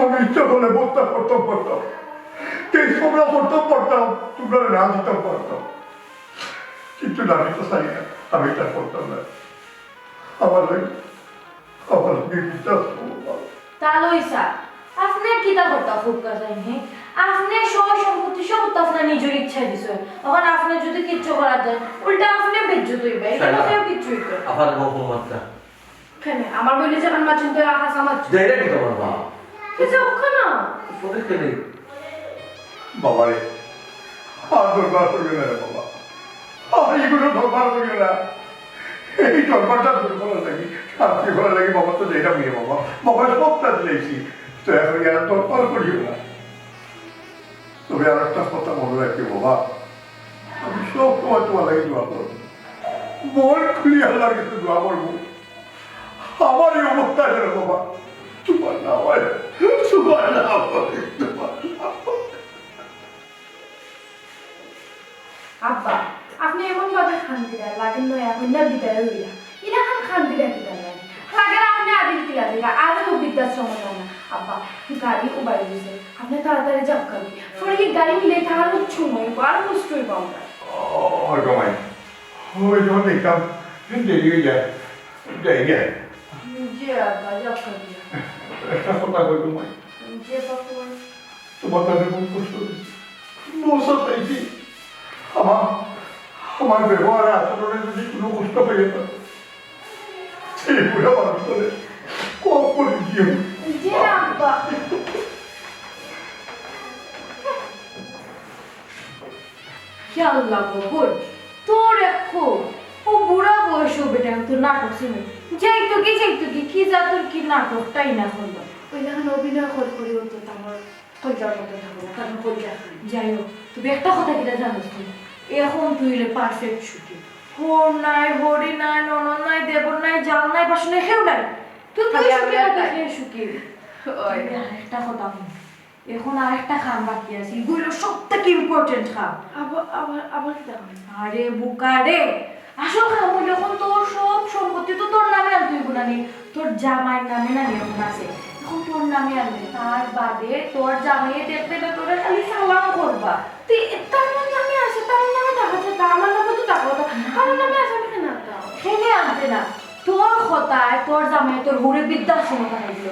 [SPEAKER 1] আমি ইচ্ছা বলে বস্তা করতাম এই তোমরা করতাম তোমরা না দিতাম পারতাম কিন্তু না আমি তো চাই না আমি এটা করতাম না আমার লাগে বিশ্বাস করবো
[SPEAKER 3] তা লইসা আপনার কিতা করতা খুব কাজাই হে আপনি সব সম্পত্তি সব তো আপনার নিজের ইচ্ছা দিছে এখন আপনি যদি কিচ্ছু করা যায় উল্টা আপনি বেজ্জত হইবে এটা তো কিচ্ছু হইতো
[SPEAKER 2] আবার মোহাম্মদটা
[SPEAKER 4] কেন আমার বলি যে আমার মাছুন তো আকাশ আমার
[SPEAKER 2] দেরে কি তোমার বাবা
[SPEAKER 4] কিছু ওখানে
[SPEAKER 2] পরে কেনে
[SPEAKER 1] বাবারে আর দরবার করিও না রে বাবা আর এগুলো দরবার করিও না এই দরবারটা দূর করার লাগি শান্তি করার লাগি বাবা তো যেটা মেয়ে বাবা সবটা দিয়েছি তো এখন আর দরবার করিও না তবে আর একটা কথা মনে রাখি বাবা আমি সব সময় তোমার লাগে দোয়া করবো মন খুলি আল্লাহর কাছে দোয়া করবো আমার এই অবস্থা যেন বাবা তোমার না হয় তোমার না হয় তোমার না হয়।
[SPEAKER 4] আব্বা আপনি এমন ভাবে খান দিলেন লাগেন নয় এখন না বিদায় হইলা ইলা খান দিলেন দিলেন লাগেন আপনি আদিল কিলা দিলা আর তো বৃদ্ধাশ্রম না আব্বা গাড়ি উবাই দিছে আপনি তাড়াতাড়ি যাব কাবি পরে কি গাড়ি মিলে থাকার সময় আর কষ্ট হইব আমরা
[SPEAKER 1] ওই যখন দেখতাম দেরি হয়ে যায় যাই গে
[SPEAKER 3] জি আব্বা যাও খাবি
[SPEAKER 1] একটা কথা কই তোমায়
[SPEAKER 3] জি বাপু
[SPEAKER 1] তোমার তাদের খুব কষ্ট হয়েছে মশা পাইছি আমার আমার ব্যবহারে আচরণে যদি কোনো কষ্ট পেয়ে যেত সেই বুড়া মানুষ করে কম করে দিও
[SPEAKER 3] জি আব্বা খেয়াল লাগো বোন তোর একো ও বুড়া বয়স বেটা তোর নাটক শুনে যাইতো কি যা তোর কি নাটকটাই না হলো
[SPEAKER 4] ওই যখন অভিনয় করি হতো আমার কলজার মতো থাকবো না কারণ কলজা
[SPEAKER 3] যাই হোক তুমি একটা কথা কিনা জানোস তুই এখন তুই পারফেক্ট ছুটি হোর নাই হরি নাই ননদ নাই দেবর নাই জাল নাই বাসন নাই কেউ নাই তুই তুই
[SPEAKER 4] খালি আমি
[SPEAKER 3] সুখী
[SPEAKER 4] আর
[SPEAKER 3] না
[SPEAKER 4] তাই।
[SPEAKER 3] তুই সুখী
[SPEAKER 4] ওই
[SPEAKER 3] একটা কথা বল এখন আরেকটা খাম বাকি আছে এগুলো সব থেকে ইম্পর্টেন্ট খাম
[SPEAKER 4] আবার কি দেখো
[SPEAKER 3] আরে বুকা রে আসল খাম হইলে এখন তোর সব সম্পত্তি তো তোর নামে আনতে হইব না নি তোর জামাইয়ের নামে না নি এখন আছে এখন তোর নামে আনবে তার বাদে তোর জামাই দেখবে না তোরা খালি সালাম করবা
[SPEAKER 4] তুই তার নামে আসে তার নামে টাকা আছে আমার নামে তো টাকা হতো কারোর নামে আসে আমি কেন আনতাম
[SPEAKER 3] খেলে আনতে না তোর কথায় তোর জামাই তোর হুড়ে বৃদ্ধাশ্রম বানাইল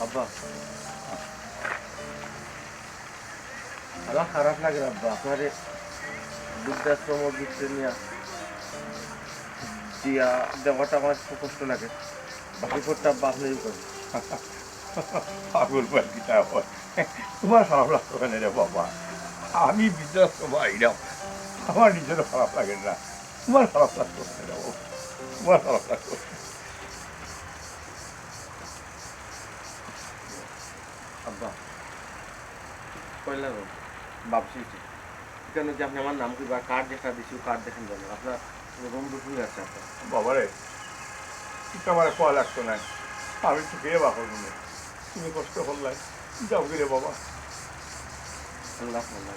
[SPEAKER 2] আব্বা আমার খারাপ লাগে আব্বা আপনার বৃদ্ধাশ্রম দিচ্ছে নিয়ে দিয়া দেওয়াটা আমার খুব কষ্ট লাগে বাকি করতে আব্বা আপনি করেন
[SPEAKER 1] পাগল পাখিটা হয় তোমার খারাপ লাগতো কেন রে বাবা আমি বৃদ্ধাশ্রম আইলাম আমার নিজেরও খারাপ লাগে না তোমার খারাপ লাগতো কেন রে বাবা তোমার খারাপ লাগতো
[SPEAKER 2] আব্বা কইলাম ভাবছি কেন যে আপনি আমার নাম কি বা কার্ড দেখা দিছি কার্ড দেখেন জানেন আপনার রুম বুকিং আছে আপনার
[SPEAKER 1] বাবারে ঠিক আমার কোয়া লাগতো না আমি তো গিয়ে বাপর মনে তুমি কষ্ট করলাই যাও গিরে বাবা
[SPEAKER 2] আল্লাহ আল্লাহ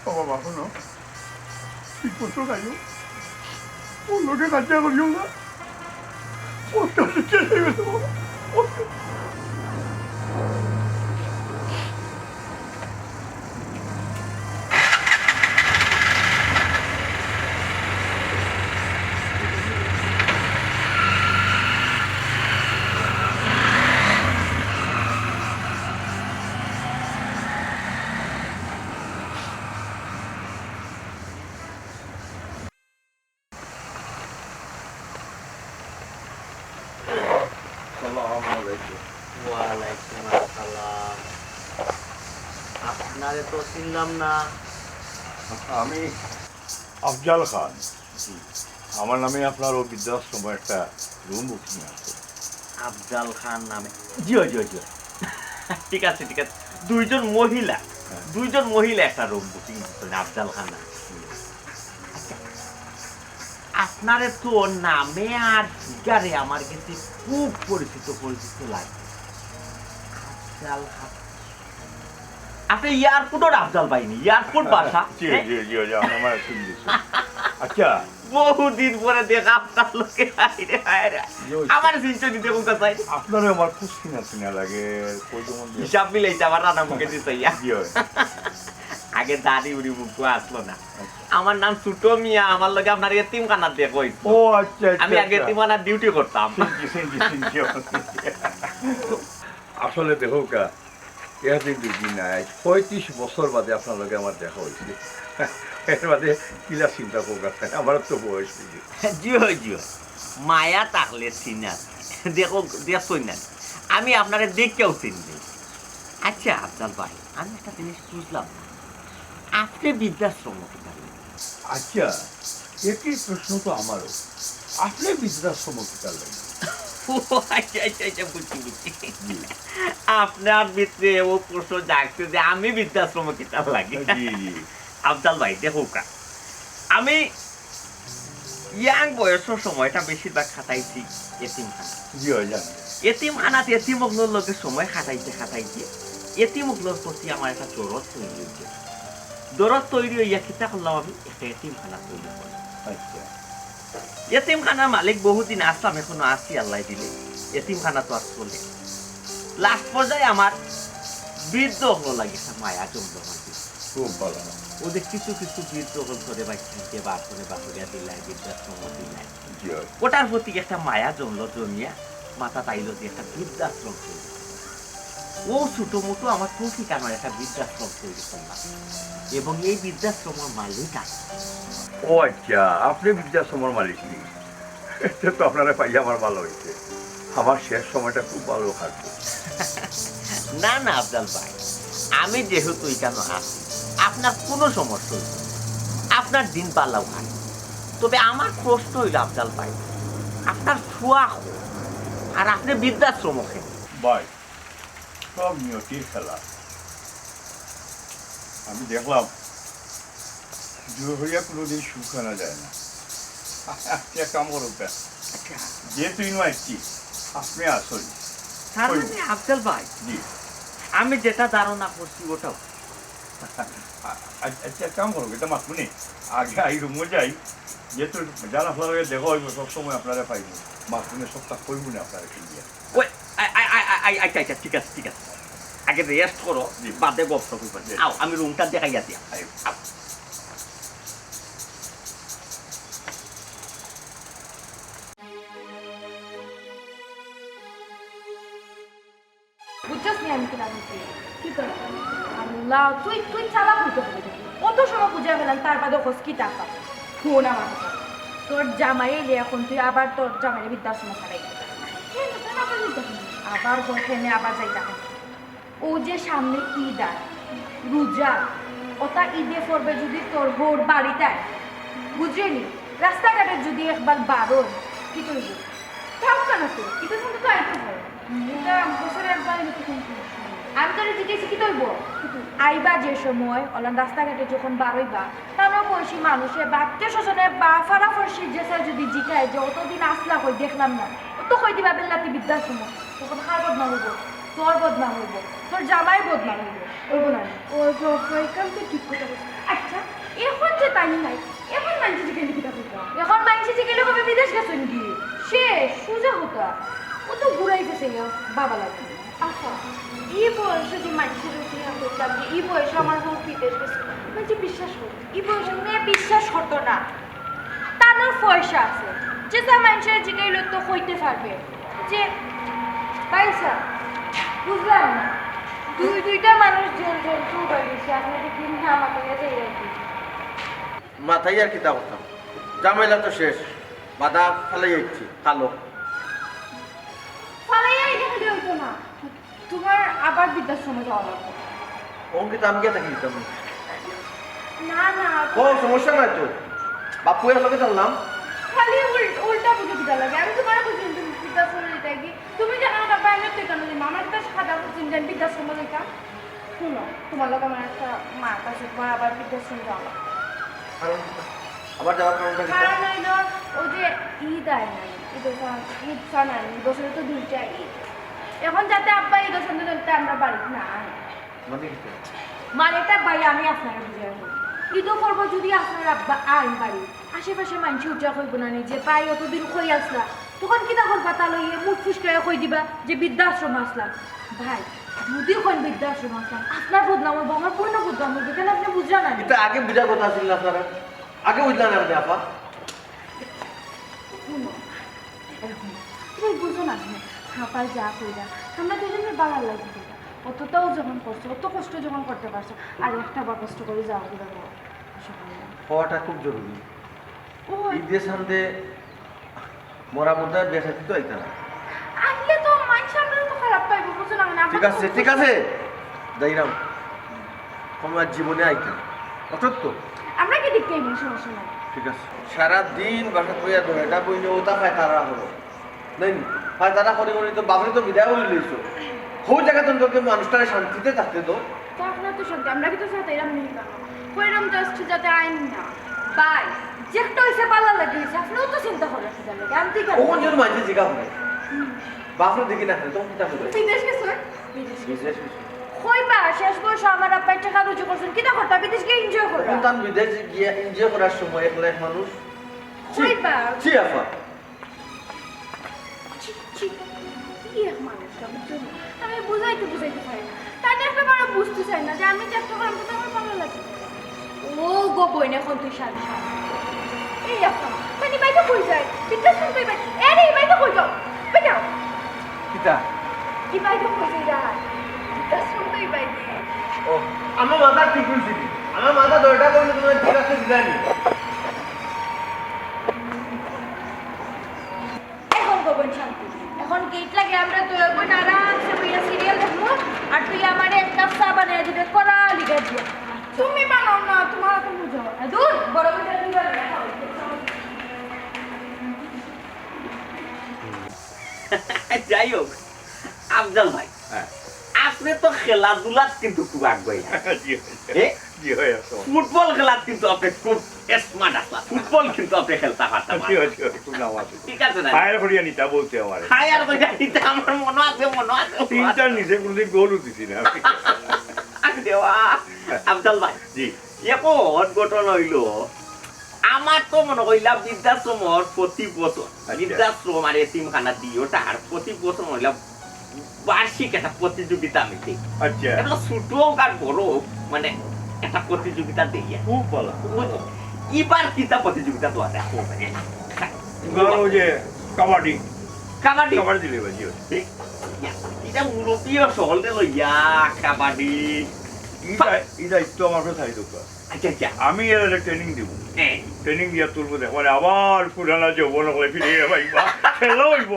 [SPEAKER 1] বাবা বাপর না ঠিক কষ্ট খাইও ও লোকে কাজা করিও না কষ্ট হচ্ছে বাবা
[SPEAKER 5] ওয়ালাইকুম আসসালাম আপনারে তো চিনলাম না
[SPEAKER 1] আমি আফজাল খান আমার নামে আপনার ও বৃদ্ধাশ্রমে একটা রুম বুকিং আছে
[SPEAKER 5] আফজাল খান নামে জিও জিও জিও ঠিক আছে দুইজন মহিলা একটা রুম বুকিং করছেন আফজাল খান নামে আপনারে তো নামে আর ফিগারে আমার কাছে খুব পরিচিত লাগে আফজাল খান আপনি এয়ারপোর্টের আফজাল পাইনি এয়ারপোর্ট বাসা
[SPEAKER 1] আমার শুনছি আচ্ছা
[SPEAKER 5] বহুদিন পরে দেখা আপনার লোকে আমার সিনচনি দেখুন চাই
[SPEAKER 1] আপনারও আমার খুব চিনা লাগে
[SPEAKER 5] হিসাব মিলাইছে আমার রান্না মুখে দিতে
[SPEAKER 1] কি হয়
[SPEAKER 5] আগে দাড়ি উড়ি মুখ আসলো না আমার নাম ছোটো মিয়া আমার লগে আপনার এতিম খানা দিয়ে কই
[SPEAKER 1] ও আচ্ছা
[SPEAKER 5] আমি আগে এতিমখানার ডিউটি করতাম
[SPEAKER 1] আসলে দেখো কা এদিন দুদিন নাই 35 বছর বাদে আপনার লগে আমার দেখা হয়েছে এর বাদে কিলা চিন্তা করবেন আমার তো বয়স হয়েছে
[SPEAKER 5] জিও মায়া তাহলে চিনা দেখো দেখছই না আমি আপনারে দেখেও চিনি আচ্ছা আফজাল ভাই আমি একটা জিনিস বুঝলাম না আপনি বৃদ্ধাশ্রম
[SPEAKER 1] আচ্ছা একই প্রশ্ন তো আমারও আপনি বৃদ্ধাশ্রম কিতার লাগে
[SPEAKER 5] আচ্ছা বুঝছি আপনার ভিতরে ও প্রশ্ন জাগছে যে আমি বৃদ্ধাশ্রম কিতাব লাগে আফজাল ভাই দেখো আমি ইয়াং বয়সের সময়টা বেশিরভাগ খাটাইছি এতিমখানা
[SPEAKER 1] জি হয় জানি
[SPEAKER 5] এতিমখানাত এতিমগুলোর লোকে সময় খাটাইতে খাটাইতে এতিমগুলোর প্রতি আমার একটা দরদ তৈরি হয়েছে। দরদ তৈরি হইয়া কিতা করলাম আমি একটা এতিমখানা তৈরি করলাম।
[SPEAKER 1] আচ্ছা
[SPEAKER 5] এতিমখানার মালিক বহুদিন আসলাম, এখনো আসি আল্লাহ দিলে। এতিমখানা তো আর চলে। লাস্ট পর্যায়ে আমার বৃদ্ধ হলো লাগে একটা মায়া জমলো আমার ভিতরে।
[SPEAKER 1] খুব ভালো।
[SPEAKER 5] ওদের কিছু কিছু বৃদ্ধ হল করে বাচ্চাকে বাসনে বাসুরিয়া দিলাই, বৃদ্ধাশ্রম দিলাই,
[SPEAKER 1] জি
[SPEAKER 5] ওটার প্রতি একটা মায়া জমলো, জমিয়া মাথা তাইলো যে একটা বৃদ্ধাশ্রম তৈরি। ও ছোট মোটো আমার তো ঠিকানার একটা বৃদ্ধাশ্রম তৈরি করলাম, এবং এই বৃদ্ধাশ্রমের মালিক আছে।
[SPEAKER 1] ও আচ্ছা, আপনি বৃদ্ধাশ্রমের মালিক নেই? এটা তো আপনারা পাইয়া আমার ভালো হয়েছে। আমার শেষ সময়টা খুব ভালো কাটবে।
[SPEAKER 5] না না আফজাল ভাই, আমি যেহেতু এখানে আছি, আপনার কোনো সমস্যা হইল না। আপনার দিন পাল্লাও খায়। তবে আমার প্রশ্ন হইল আফজাল ভাই, আপনার ফুয়া আর আপনি বৃদ্ধাশ্রম খেন।
[SPEAKER 1] ভাই, সব নিয়তির খেলা। আমি দেখলাম জোর হইয়া কোনোদিন সুখ আনা যায় না। একটা কাম করুক, যেহেতু ইনো আসছি, আপনি আসুন।
[SPEAKER 5] তার মানে আফজাল ভাই,
[SPEAKER 1] জি
[SPEAKER 5] আমি যেটা ধারণা করছি ওটাও।
[SPEAKER 1] আচ্ছা, কাম করুক, এটা মাথুনি আগে আই রুমে যাই, যেহেতু যারা আপনার দেখা হইব সবসময় আপনারা পাইব, মাথুনে সপ্তাহ করব না আপনারা কিনিয়া।
[SPEAKER 5] ওই আচ্ছা আচ্ছা, ঠিক আছে ঠিক আছে, আগে রেস্ট করো, বাদে গপ্প করবেন। আও আমি রুমটা দেখাই আছি। আও
[SPEAKER 3] বুঝছস নি আমি কিনা বুঝছি?
[SPEAKER 4] কি করবো?
[SPEAKER 3] আল্লাহ, তুই তুই চালাক হইতে হবে দেখি। কত সময় বুঝে ফেলাম, তার বাদে খোঁজ কি টাকা ফোন আমার কথা। তোর জামাই এলে এখন তুই আবার তোর জামাইয়ের বৃদ্ধাশ্রমে ছাড়াই আবার বসেনে আবার যাই টাকা। ও যে সামনে ঈদ আর রোজা, ওটা ঈদে পড়বে যদি তোর বোর বাড়িতে, বুঝলি? রাস্তাঘাটে যদি একবার বারো কি করবি? থাক কেন তুই? এটা শুনতে তো আইতে হয়। এটা বছরে একবার আমি তোর জিজ্ঞেস কি করব? আইবা যে সময় ওলা রাস্তাঘাটে যখন বারোইবা, তারও বয়সী মানুষে বা আত্মীয় স্বজনে বা ফারাফরসি যে যদি জিজ্ঞায় যে অতদিন আসলা কই দেখলাম না, তো কই দিবা বেল্লাতি বৃদ্ধাশ্রম, তখন কার বদনাম হইব? তোর বদনাম হইব, তোর জামাই বদনাম হইব, হইব না? ও এখান তো ঠিক কথা বলছে। আচ্ছা, এখন যে তাই নাই, এখন মানছি যে গেলে কিতা করবা? এখন মানছি যে গেলে কবে বিদেশ গেছেন কি? শেষ সুজা হতা। ও তো ঘুরাই গেছে বাবা লাগে। আচ্ছা, এই বয়সে যে মানুষের করতাম যে এই বয়সে আমার হোক বিদেশ গেছে, মানে বিশ্বাস করো এই বয়সে মেয়ে বিশ্বাস করতো না। তার পয়সা আছে, যে তা মানুষের জিগাইল তো হইতে পারবে যে পয়সা। বুঝলাম না, দুইটা মানুষ জন্তু বাড়িয়েছে, আপনাদের দিন না আমাকে যাই আর কি।
[SPEAKER 2] মাথায় আর কিতা করতাম, জামাইলা তো শেষ, বাধা ফেলাই যাচ্ছি কালো।
[SPEAKER 3] ফালাইয়া এখানে হইতো না, তোমার আবার বৃদ্ধাশ্রমে যাওয়া লাগবে।
[SPEAKER 2] অঙ্কিত আমি কে থাকি দিতাম
[SPEAKER 3] না না,
[SPEAKER 2] ও সমস্যা নাই তো, বাপু এর লগে চললাম।
[SPEAKER 3] খালি উল্টা বুঝে দিতে লাগে। আমি তোমার বুঝি তুমি বৃদ্ধাশ্রমে যেতে কি? তুমি জানো না বাইরে তো কেন দিন আমার কাছে সাদা বুঝিন যে বৃদ্ধাশ্রমে যেটা। শুনো, তোমার লোক আমার একটা মা কাছে তোমার আবার বৃদ্ধাশ্রমে যাওয়া।
[SPEAKER 2] কারণ আবার যাওয়ার কারণটা কি?
[SPEAKER 3] কারণ হইল ও যে ঈদ আয় নাই, ঈদ সানান বছরে তো দুইটা ঈদ। এখন যাতে আব্বা ঈদ সন্ধে চলতে আমরা বাড়িতে না আনি,
[SPEAKER 2] মানে কি?
[SPEAKER 3] মানেটা ভাই আমি আপনারা বুঝে আসবো। ঈদও করবো যদি আপনার আব্বা আইন বাড়ি, আশেপাশে মানুষ উচ্চা কইব না যে ভাই অতদিন কই আসলা, তখন কিনা করবা? তা লইয়ে মুখ ফুসকাইয়া কই দিবা যে বৃদ্ধাশ্রম আসলাম। ভাই যদি কোন বৃদ্ধাশ্রম আসলাম, আপনার বদনাম হইব, আমার পূর্ণ বদনাম হইব, কেন আপনি বুঝলেন না?
[SPEAKER 2] এটা আগে বুঝার কথা ছিল না আপনারা, আগে বুঝলেন না আপনি আপা।
[SPEAKER 3] শুনো, এরকম তুমি বুঝো না কেন? খাবার যা কইরা আমরা দুজনের বাড়ার লাগবে, অতটাও যখন করছো, অত কষ্ট যখন করতে পারছো, আর একটা বার কষ্ট করে যাওয়া দিবে
[SPEAKER 2] হওয়াটা খুব জরুরি।
[SPEAKER 3] ও
[SPEAKER 2] ঈদের সামনে মরা মধ্যে বেসাইতে তো আইতা না।
[SPEAKER 3] আসলে তো মানুষ আমরা তো খারাপ পাইবো, বুঝো না কেন?
[SPEAKER 2] ঠিক আছে ঠিক আছে, যাইরাম আমার জীবনে আইতা অত তো
[SPEAKER 3] আমরা কি দেখতে আইবো, সমস্যা নাই।
[SPEAKER 2] ঠিক আছে। সারাদিন বাসা বইয়া ধরে এটা বইলে ওটা খায় তারা হলো নাই, হয় তারা করে করে তো বাবরে তো বিদায় করে লইছো। হো জায়গা তোকে মানুষটারে শান্তিতে থাকতে তো।
[SPEAKER 3] তো আপনার তো সত্যি আমরা কি তো সাথে এরম নিই না, কইরাম জাস্ট যাতে আইন না বাই যেটা হইছে পালা লাগে হইছে, আপনিও তো চিন্তা করে সেটা লাগে আমি ঠিক আছে।
[SPEAKER 2] কোন জন মাঝে জিগা হবে বাপরে দেখি না তখন কিতা কইবে
[SPEAKER 4] বিদেশ গেছে বিদেশ
[SPEAKER 2] বিদেশ
[SPEAKER 3] কইবা শেষ বয়স আমার আব্বাই টাকা রুজু করছেন কিনা করতা বিদেশ গিয়ে এনজয় করবা
[SPEAKER 2] এখন তার বিদেশ গিয়ে এনজয় করার সময় একলা এক মানুষ
[SPEAKER 3] কইবা
[SPEAKER 2] জি আপা
[SPEAKER 4] ছি ছি কি এক মানুষটা বুঝছো না? আমি বুঝাইতে পারি না তাই একটা বড় বুঝতে চাই না যে আমি চেষ্টা করলাম তো আমার ভালো লাগে
[SPEAKER 3] ও গো বইন এখন তুই শাদি
[SPEAKER 4] এই আপা মানে বাইতে কই যায় বিদেশ শুনতে পাই আরে বাইতে কই যাও বেটাও
[SPEAKER 2] কিতা
[SPEAKER 4] কি বাইতে কই যায় বিদেশ শুনতে বাইতে
[SPEAKER 2] ও আমার মাথা ঠিক হইছে আমার মাথা দরটা করলে তুমি ঠিক আছে দিলানি
[SPEAKER 3] এখন গো বইন শান্তি এখন গেট লাগে আমরা তুই বইন আরামসে বইয়া সিরিয়াল দেখবো আর তুই আমারে এক কাপ চা বানিয়ে দিবে করা লিখে দিয়ে
[SPEAKER 4] তুমি বানাও না তোমার তো বুঝো
[SPEAKER 3] দূর বড় বইটা দিবা না
[SPEAKER 5] যাই হোক আফজাল ভাই
[SPEAKER 1] হ্যাঁ
[SPEAKER 5] আপনি তো খেলাধুলাত কিন্তু খুব আগ্রহী
[SPEAKER 1] জি হয় আছে
[SPEAKER 5] ফুটবল খেলাত কিন্তু আপনি খুব স্মার্ট আসলা ফুটবল কিন্তু আপনি খেলতে পারতেন
[SPEAKER 1] জি হয় খুব নাম আছে
[SPEAKER 5] ঠিক আছে না
[SPEAKER 1] ফায়ার করিয়া নিতা বলতে আমার
[SPEAKER 5] হাই আর কই এটা আমার মনে আছে
[SPEAKER 1] তিনটা নিজে কোনদিন গোল উঠিছি না
[SPEAKER 5] দেওয়া আফজাল ভাই
[SPEAKER 1] জি
[SPEAKER 5] এখন ঘটনা হইল আমার তো মনে হইলা বৃদ্ধাশ্রমর প্রতি বছর বৃদ্ধাশ্রম আর এতিমখানা দিও তার প্রতি বছর হইলা বার্ষিক একটা প্রতিযোগিতা আমি দেখি
[SPEAKER 1] আচ্ছা
[SPEAKER 5] এটা ছোট হোক আর বড় হোক মানে একটা প্রতিযোগিতা দেখি
[SPEAKER 1] খুব ভালো
[SPEAKER 5] এবার কিতা প্রতিযোগিতা তো আছে
[SPEAKER 1] ধরো যে কাবাডি
[SPEAKER 5] কাবাডি
[SPEAKER 1] কাবাডি দিলে বাজি
[SPEAKER 5] এটা মুরব্বীয় সকলকে লইয়া কাবাডি
[SPEAKER 1] এই দায়িত্ব আমার কাছে থাকি দোকান
[SPEAKER 5] আচ্ছা আচ্ছা
[SPEAKER 1] আমি এর ট্রেনিং দিব
[SPEAKER 5] হ্যাঁ
[SPEAKER 1] ট্রেনিং দিয়া তুলবো দেখ মানে আবার পুরানা যৌবন হলে ফিরে পাইবা খেলা হইব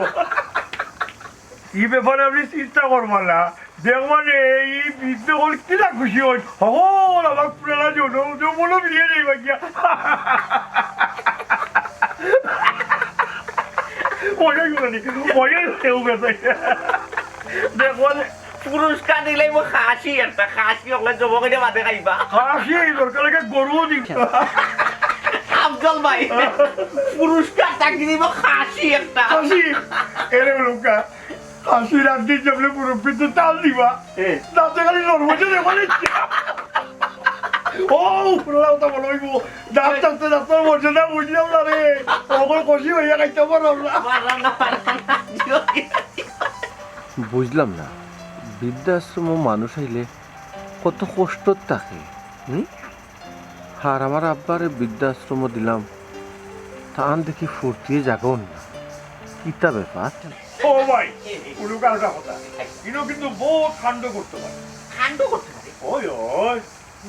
[SPEAKER 1] এই ব্যাপারে আপনি চিন্তা করবেন না দেখবেন এই বৃদ্ধ হল কিনা খুশি হই হল আমার পুরানা যৌবনও ফিরিয়ে যাইবা গিয়া মজাই করি মজাই কেউ গেছে দেখবেন
[SPEAKER 5] পুরস্কার দিলে মই খাসি একটা খাসি হলে জবকে মাঝে খাইবা
[SPEAKER 1] হাসি দরকার লাগে গরুও দিব
[SPEAKER 5] আফজল ভাই পুরস্কার চাকরি দিব খাসি একটা
[SPEAKER 1] হাসি এরে লোকা হাসি রাখতে যাবলে পুরো পিতে তাল দিবা তাতে খালি নরমজে দেবালে ও পুরো তো বলো গো ডাক্তার মর্যাদা বুঝলাম না রে ওগুলো খুশি হইয়া খাইতে পারলাম না
[SPEAKER 2] বুঝলাম না বৃদ্ধাশ্রম মানুষ আইলে কত কষ্ট থাকে আর আমার আব্বারে বৃদ্ধাশ্রম দিলাম তান দেখি ফুর্তিয়ে জাগন না কিতা ব্যাপার
[SPEAKER 1] ও ভাই পুরো কালটা কথা ইনো কিন্তু বহুত কাণ্ড করতে পারে
[SPEAKER 5] কাণ্ড করতে পারে
[SPEAKER 1] ওই ওই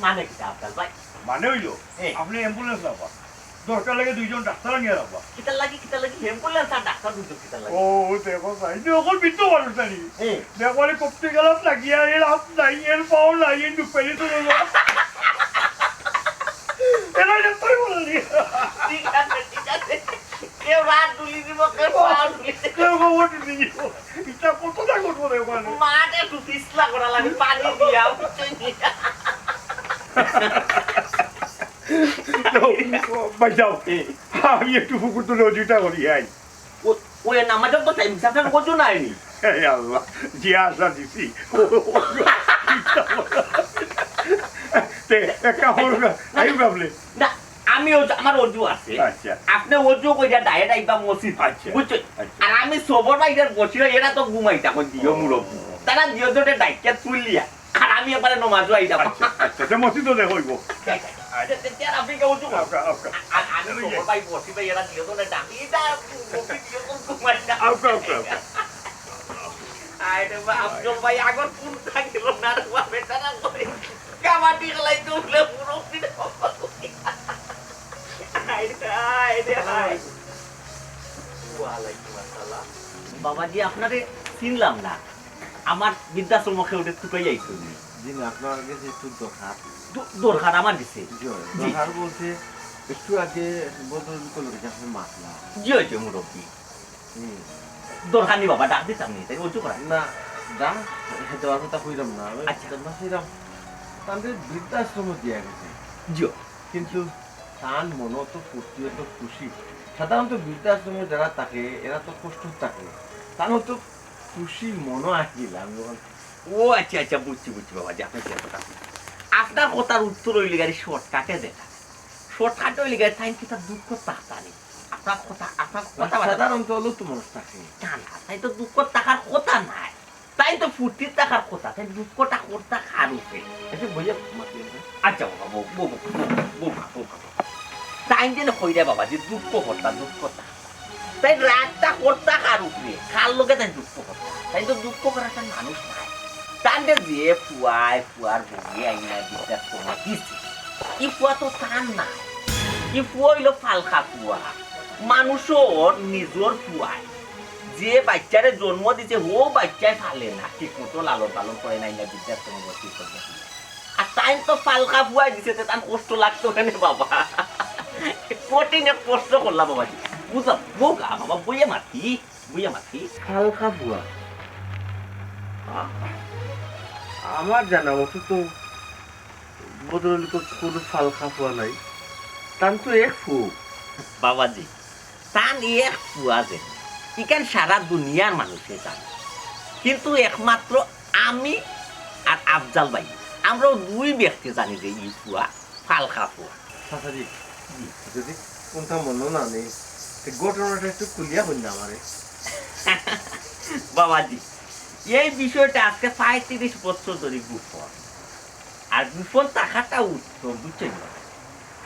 [SPEAKER 5] মানে কি আফজল ভাই
[SPEAKER 1] মানে হইলো আপনি অ্যাম্বুলেন্স রাখবা দরকার লাগে দুইজন ডাক্তার নিয়ে রাখবা
[SPEAKER 5] কিতা লাগি অ্যাম্বুলেন্স আর ডাক্তার দুটো কিতা লাগি
[SPEAKER 1] ও দেখো ভাই দেখো বিদ্যু মানুষ জানি দেখো করতে গেলাম লাগিয়া এর হাত নাই এর পাও নাই এর দুপাইলে তো এরা ডাক্তার বললি
[SPEAKER 5] ঠিক আছে কেউ রাত দুলি দিব কেউ পাও দুলি দিব
[SPEAKER 1] কেউ খবর দিব এটা কতটা করবো রে ওখানে
[SPEAKER 5] মাঠে একটু পিছলা করা লাগে পানি দিয়া উঠে দিয়া
[SPEAKER 1] ভাই যাও আমি একটু পুকুর তো রোজিটা করি আই
[SPEAKER 5] ওই নামাজের তো টাইম সাথে কজু নাইনি
[SPEAKER 1] হে আল্লাহ যে আশা দিছি একটা হল আইউ গাবলে
[SPEAKER 5] না আমি আমার অজু আছে
[SPEAKER 1] আচ্ছা
[SPEAKER 5] আপনি অজু কইরা ডাইরেক্ট আইবা মসজিদ
[SPEAKER 1] আচ্ছা
[SPEAKER 5] বুঝছো আর আমি সবর বাইরের বসিও এরা তো ঘুমাইতা কই দিও মুরব্বি তারা দিও জোটে ডাইকা তুলিয়া আর আমি এবারে নমাজও আইতা
[SPEAKER 1] আচ্ছা আচ্ছা মসজিদ তো দেখইব
[SPEAKER 5] আপনি কে অজু আর আমি সবর বাই বসি ভাই এরা দিও জোটে ডাকি এটা মুরব্বি দিও তো ঘুমাইতা আইরে বা আফজল ভাই আগর কোন থাকিল না রে বাবা বেটারা কই কাবাডি খেলাই তো উঠলে মুরব্বি বাবাজি আপনারে চিনলাম না আমার বৃদ্ধাশ্রম খেয়ে ছুটাই যাইছো
[SPEAKER 2] আপনার কাছে একটু
[SPEAKER 5] দরকার আমার দিছে
[SPEAKER 2] দরকার বলতে একটু আগে বদল করলো আপনি মাসলা
[SPEAKER 5] জি হয়েছে মুরব্বী দরকার নি বাবা ডাক দিতাম নি তাই ওজু করা
[SPEAKER 2] না যা দেওয়ার কথা কইলাম না
[SPEAKER 5] আচ্ছা
[SPEAKER 2] সেরাম তাদের বৃদ্ধাশ্রম দিয়া গেছে
[SPEAKER 5] জিও
[SPEAKER 2] কিন্তু তার মন তো ফুর্তি তো খুশি সাধারণত বৃদ্ধাশ্রমে যারা থাকে এরা তো কষ্ট থাকে তারও তো খুশি মনে আসছিলাম যখন
[SPEAKER 5] ও আচ্ছা আচ্ছা বুঝছি বুঝছি বাবাজি আপনার যে কথা আপনার কথার উত্তর হইলে গাড়ি শর্টকাটে যেটা শর্টকাটে হইলে গাড়ি তাই কি তার দুঃখ তাতা নেই আপনার কথা
[SPEAKER 2] সাধারণত হলো তো মানুষ থাকে
[SPEAKER 5] না না তাই তো দুঃখ টাকার কথা নাই তাই তো ফুর্তির টাকার কথা তাই দুঃখটা করতে খার উপরে
[SPEAKER 2] এসে বইয়া মাতিয়ে দেয়।
[SPEAKER 5] আচ্ছা বাবা বোমা তাই যেন কইরা বাবা যে দুঃখ করতা তাই রাগটা করতা কার উপরে কার লোকে তাই দুঃখ করতা তাই তো দুঃখ করার মানুষ নাই তাদের যে ফুয়ার বগিয়ে আইনা বিশ্বাস তোমার দিচ্ছে ই ফুয়া তো টান না ই ফুয়া হইলো ফালখা ফুয়া মানুষও নিজর ফুয়ায় যে বাচ্চারে জন্ম দিছে ও বাচ্চায় ফালে না ঠিক মতো লালন পালন করে নাই না বিশ্বাস তোমার ঠিক করবে আর তাই তো ফালকা ফুয়াই দিছে তার কষ্ট লাগতো কেন বাবা কঠিনে কষ্ট করলাম বাবাজি বুঝলাম বোকা বাবা বইয়ে মাতি
[SPEAKER 2] হালকা বুয়া আমার জানা মতো তো বদল কোনো ফালকা ফুয়া নাই তার তো এক ফু
[SPEAKER 5] বাবাজি তান এক ফুয়া যে ইখান সারা দুনিয়ার মানুষে জানে কিন্তু একমাত্র আমি আর আফজাল ভাই আমরাও দুই ব্যক্তি জানি যে ই ফুয়া ফালকা ফুয়া
[SPEAKER 2] চাচাজি যদি কোনটা মনে না নেই ঘটনাটা একটু খুলিয়া বললে আমারে
[SPEAKER 5] বাবাজি এই বিষয়টা আজকে ৩৫ বছর ধরে গোপন আর গোপন থাকাটা উত্তম বুঝছেন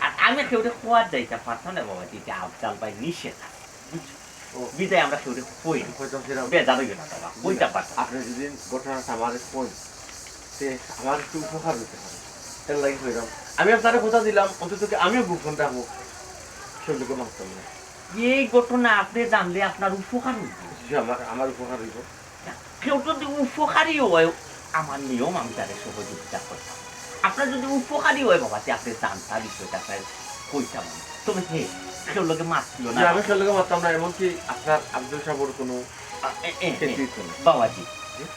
[SPEAKER 5] আর আমি কেউটা খোয়ার যাইতে পারতাম না বাবাজি যে আফজাল ভাই নিষেধ আছে বুঝছো ও বিদায় আমরা কেউটা কই
[SPEAKER 2] হয়তো সেরকম
[SPEAKER 5] বেজার হইবে না বাবা কইটা পারতাম
[SPEAKER 2] আপনি যদি ঘটনাটা আমারে কোন সে আমার একটু উপকার হতে পারে তার লাগে হইলাম আমি আপনার কথা দিলাম অন্তত আমিও গোপন রাখবো সেগুলোকে মানতাম না
[SPEAKER 5] এই ঘটনা আপনি জানলে আপনার উপকার হইবে
[SPEAKER 2] যে আমার উপকার হইব
[SPEAKER 5] কেউ যদি উপকারী হয় আমার নিয়ম আমি তাদের সহযোগিতা করতাম আপনার যদি উপকারী হয় বাবা যে আপনি জানতা বিষয়টা আপনার কইতাম তবে হে কেউ লোকে মারছিল না
[SPEAKER 2] আমি সেগুলোকে মানতাম না এমনকি আপনার আব্দুল সাবর কোনো
[SPEAKER 5] বাবাজি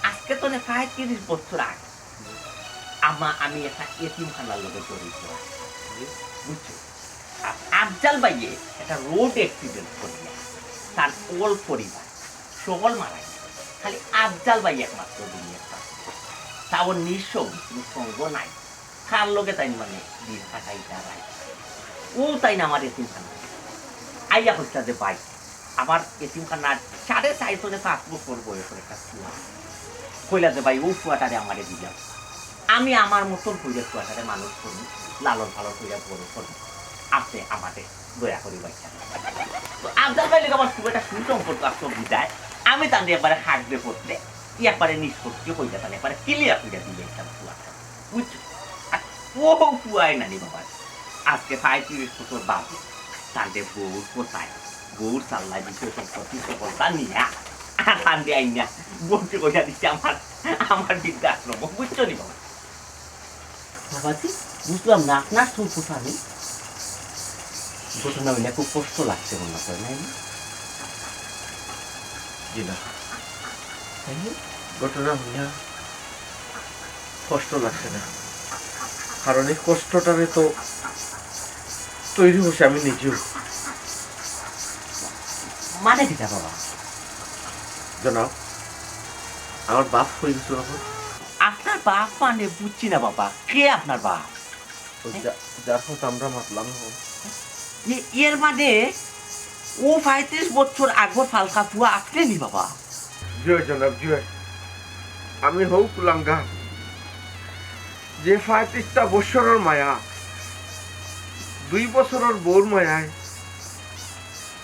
[SPEAKER 5] আজকে তো ৩৫ বছর আগে আমি একটা এতিমখানার লোকে জড়িত বুঝছো আফজাল ভাইয়ে একটা রোড অ্যাক্সিডেন্ট করিয়া তার ওল পরিবার সকল মারা গেছে খালি আফজাল ভাই একমাত্র দুনিয়ার তাও নিঃসঙ্গ নাই কার লোকে তাই মানে দিন কাটাইটা রাই ও তাই না আমার এতিমখানা আইয়া হচ্ছে যে ভাই আমার এতিমখানার 4.5 বছর বয়সের একটা ফুয়া কইলা যে ভাই ও ফুয়াটারে আমারে দিলাম আমি আমার মতন কইলে ফুয়াটারে মানুষ করি লালন পালন কইরা বড় করি আপনি আমাদের দয়া করি বাচ্চা তো আফজাল ভাই লোক আমার খুব একটা সুসম্পর্ক আসতো বিদায় আমি তাদের একবারে হাঁকবে পড়তে একবারে নিষ্পত্তি হইতে তাহলে একবারে ক্লিয়ার করে দিলে একটা ফুয়াটা বুঝছো আর ও ফুয়াই নানি বাবা আজকে ৩৫ বছর বাদে তাদের বউর কোথায় বউর চাল্লায় বিষয় সম্পত্তি সকলটা নিয়ে কান্দে আইনা বলতে কইয়া দিচ্ছে আমার বৃদ্ধাশ্রম বুঝছো নি বাবা বাবাজি বুঝলাম না আপনার সম্পর্ক আমি ঘটনা হইলে খুব কষ্ট লাগছে মনে করে নাই
[SPEAKER 2] জি না ঘটনা হইয়া কষ্ট লাগছে না কারণ এই কষ্টটারে তো তৈরি হচ্ছে আমি নিজেও
[SPEAKER 5] মানে কিটা বাবা
[SPEAKER 2] জানাও আমার বাপ হয়ে গেছিল এখন
[SPEAKER 5] আপনার বাপ মানে বুঝছি না বাবা কে আপনার বাপ
[SPEAKER 2] যার কথা আমরা মাতলাম
[SPEAKER 5] এর মানে ও ৩৫ বছর আগর ফালকা ফুয়া আপনি নি বাবা
[SPEAKER 2] জয় জনাব জয় আমি হৌ কুলাঙ্গা যে ৩৫টা বছরের মায়া 2 বছরের বউর মায়ায়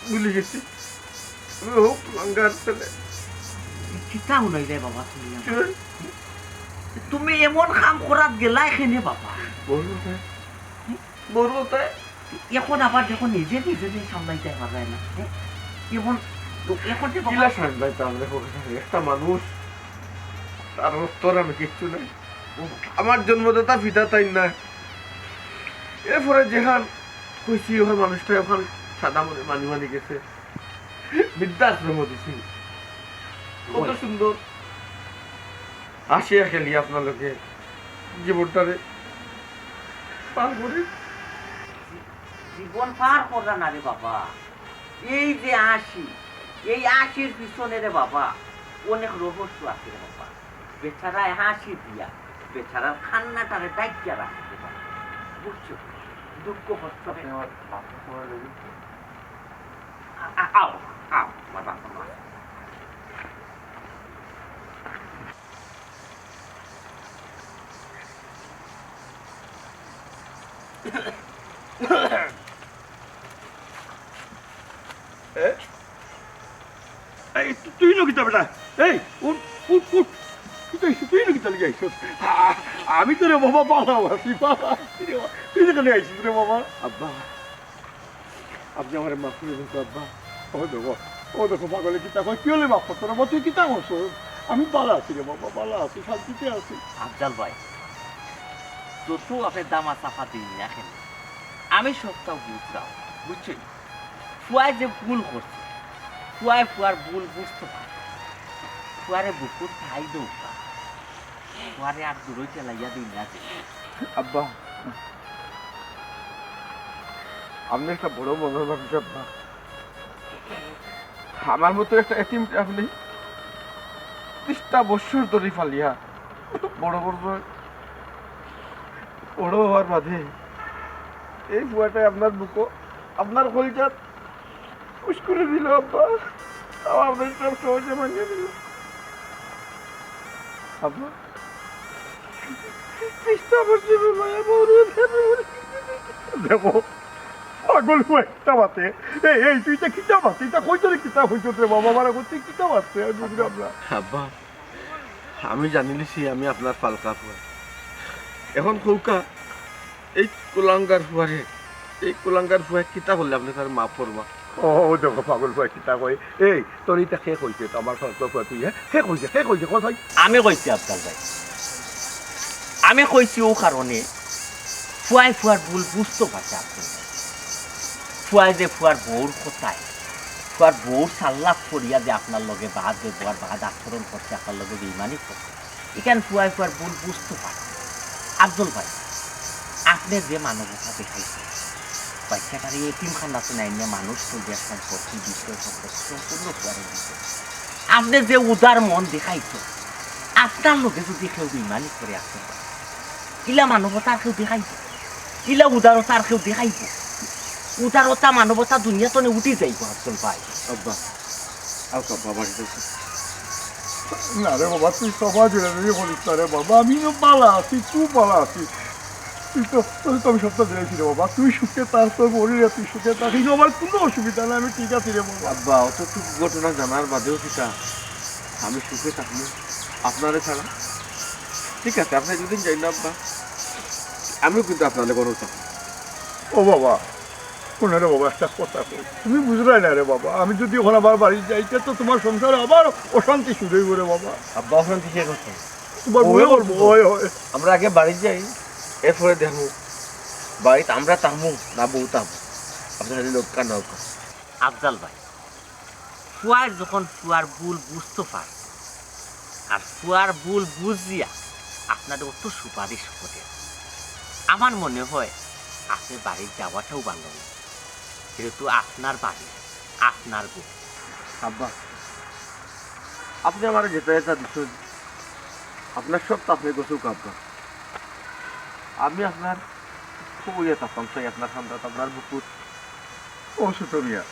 [SPEAKER 2] ভুলে গেছি আমি হৌ কুলাঙ্গার ছেলে
[SPEAKER 5] কিতা শুনাই রে বাবা
[SPEAKER 2] জয়
[SPEAKER 5] তুমি এমন কাম করাত গেলা এখানে বাবা
[SPEAKER 2] বড় কোথায়
[SPEAKER 5] এখন আবার যখন নিজে সামলাইতে পারা যায় না এখন এখন যে বাবা
[SPEAKER 2] কিলা সামলাইতাম রে একটা মানুষ তার উত্তর আমি কিচ্ছু নাই আমার জন্মদাতা পিতা তাই না এরপরে যেখান কইছি ওখান মানুষটা ওখান সাদা মনে মানি গেছে বৃদ্ধাশ্রম দিছি কত সুন্দর আসিয়া খেলি আপনালোকে জীবনটারে পার করে
[SPEAKER 5] জীবন পার করা না রে বাবা এই যে ৮০ এই ৮০-র পিছনে রে বাবা অনেক রহস্য আছে রে বাবা। বেচারায় হাসি দিয়া বেচারার খান্নাটারে ডাইকিয়া রাখতে পারে, বুঝছো? দুঃখ কষ্ট আও আও বাবা বাবা।
[SPEAKER 1] এই তুই না কিতা বেটা, এই উঠ উঠ উঠ, তুই না কিতা লিগে আইসস? আমি তো রে বাবা পালাও আছি, তুই যেখানে আইসিস রে বাবা?
[SPEAKER 2] আব্বা আপনি আমার মাফ করে দিন আব্বা।
[SPEAKER 1] ও দেখো পাগলে কিতা কয়, কি হলে বাপ তোর বাবা, তুই কিতা করছ? আমি পালা আছি রে বাবা, পালা আছি, শান্তিতে আছি।
[SPEAKER 5] আফজাল ভাই, যত আপনি দামা চাপা দিন না কেন, আমি সবটাও বুঝলাম, বুঝছেন? ফুয়ায় যে ভুল করছে, ফুয়ায় ফুয়ার ভুল বুঝতে পারে, ফুয়ারে বুকুর খাই দৌকা, ফুয়ারে আর দূরে চালাইয়া দিন না যে।
[SPEAKER 2] আব্বা আপনি একটা বড় মনের মানুষ আব্বা। আমার মতো একটা এতিমকে আপনি 30টা বছর ধরে ফালিয়া বড় করবেন, বড় হওয়ার বাদে এই বুয়াটাই আপনার বুকো আপনার কলিজাত খুশ করে দিল আব্বা। আপনার সব সহজে মানিয়ে দিল আব্বা। 30টা বছর মায়া বড়
[SPEAKER 1] দেখো পাগল একটা বাতে, এই তুই তা কিতা বাতে, তা কই তোরে কিতা হইতো রে বাবা, মারা করতে কিতা বাতে বুঝলাম না।
[SPEAKER 2] আব্বা আমি জানিলিছি আমি আপনার ফালকা ফুয়া, এখন কৌকা এই কুলাঙ্গার ফুয়ারে, এই কুলাঙ্গার ফুয়া কিতা করলে আপনি তার মাফ করবা?
[SPEAKER 1] ও দেখো পাগল ফুয়া কিতা কয়, এই তোর ইটা শেষ হয়েছে তো আমার ফালকা ফুয়া, তুই শেষ হয়েছে কথাই।
[SPEAKER 5] আমি কইছি আফজাল ভাই, আমি কইছি ও কারণে ফুয়ায় ফুয়ার ভুল বুঝতে পারছে আপনার। ফুয়ায় যে ফুয়ার বউর কোথায়, ফুয়ার বউর সাল্লাপ করিয়া যে আপনার লগে বাদ ব্যবহার বাদ আচরণ করছে, আপনার লগে বেইমানি করছে, এখানে ফুয়ায় ফুয়ার ভুল বুঝতে পারে। আফজল ভাই, আপনি যে মানবতা দেখাইছে, বাচ্চাটার এতিমখানাতে নাই নিয়ে মানুষ করিয়া সম্পত্তি বিষয় সম্পত্তি সম্পূর্ণ ফুয়ারে দিচ্ছে, আপনি যে উদার মন দেখাইছে, আপনার লোকে যদি কেউ বেইমানি করে আসতে পারে, ইলা মানবতা আর কেউ দেখাইব, ইলা উদারতা আর কেউ দেখাইব? উদারতা মানবতা দুনিয়া তো উঠি যাইব আফজল ভাই।
[SPEAKER 2] আব্বা আও আব্বা বাড়িতে
[SPEAKER 1] না রে বাবা, তুই সবাই জুড়ে বলিস না রে বাবা, আমিও পালা আছি, তুই পালা আছি, তুই তো আমি সপ্তাহ দিয়েছি রে বাবা, তুই সুখে তার তোর বলি রে, তুই সুখে তার, কিন্তু আমার কোনো অসুবিধা নেই, আমি ঠিক আছি রে বাবা।
[SPEAKER 2] আব্বা অতটুকু ঘটনা জানার বাদেও কিটা আমি সুখে থাকবো আপনারে ছাড়া? ঠিক আছে আপনি যদি যাই না আব্বা, আমিও কিন্তু আপনাদের কোনো থাকবো।
[SPEAKER 1] ও বাবা শোনে রে বাবা, একটা কথা কই, তুমি বুঝলাই না রে বাবা, আমি যদি ওখানে আবার বাড়ি যাইতে তো তোমার সংসারে আবার অশান্তি শুরু হইব রে বাবা।
[SPEAKER 2] আব্বা ওখান থেকে কথা
[SPEAKER 1] তোমার বলে বলবো, হয় হয়
[SPEAKER 2] আমরা আগে বাড়ি যাই, এরপরে দেখবো বাড়িতে আমরা থাকবো না বউ থাকবো, আপনার লোক কান্না হোক।
[SPEAKER 5] আফজাল ভাই, ফুয়ার যখন ফুয়ার ভুল বুঝতে পারে, আর ফুয়ার ভুল বুঝিয়া আপনাদের অত সুপারিশ করে, আমার মনে হয় আপনি বাড়ি যাওয়াটাও ভালো না, যেহেতু আপনার বাড়ি, আপনার বউ।
[SPEAKER 2] আব্বা আপনি আমার যেতে যেতে দিচ্ছেন, আপনার সব তো আপনি গোসুক আব্বা, আমি আপনার খুব ইয়ে থাকতাম সেই আপনার ঠান্ডা আপনার বুকুর।
[SPEAKER 1] ও ছোট মিয়া,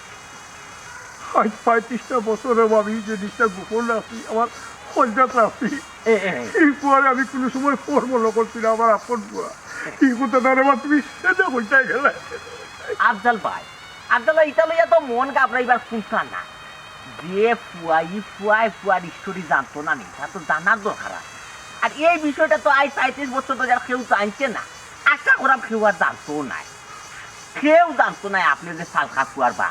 [SPEAKER 1] আজ 35টা বছরে আমি যে জিনিসটা গোপন রাখছি, আমার পঞ্চায়েত রাখছি, এই পরে আমি কোনো সময় ফর্মল করছি না আমার আপন বুয়া, কি করতে না রে বা, তুমি সেটা বলতে গেলে।
[SPEAKER 5] আফজাল ভাই, আফজাল ভাই, এটা লইয়া তো মন ঘাবড়াইবার ফুলটা না, যে ফুয়ার স্টোরি জানতো না নি, তা তো জানার দরকার আছে। আর এই বিষয়টা তো আজ 35 বছর ধরে কেউ জানছে না, আশা করা কেউ আর জানতো নাই, কেউ জানতো না আপনি যে ফালকা ফুয়ার বা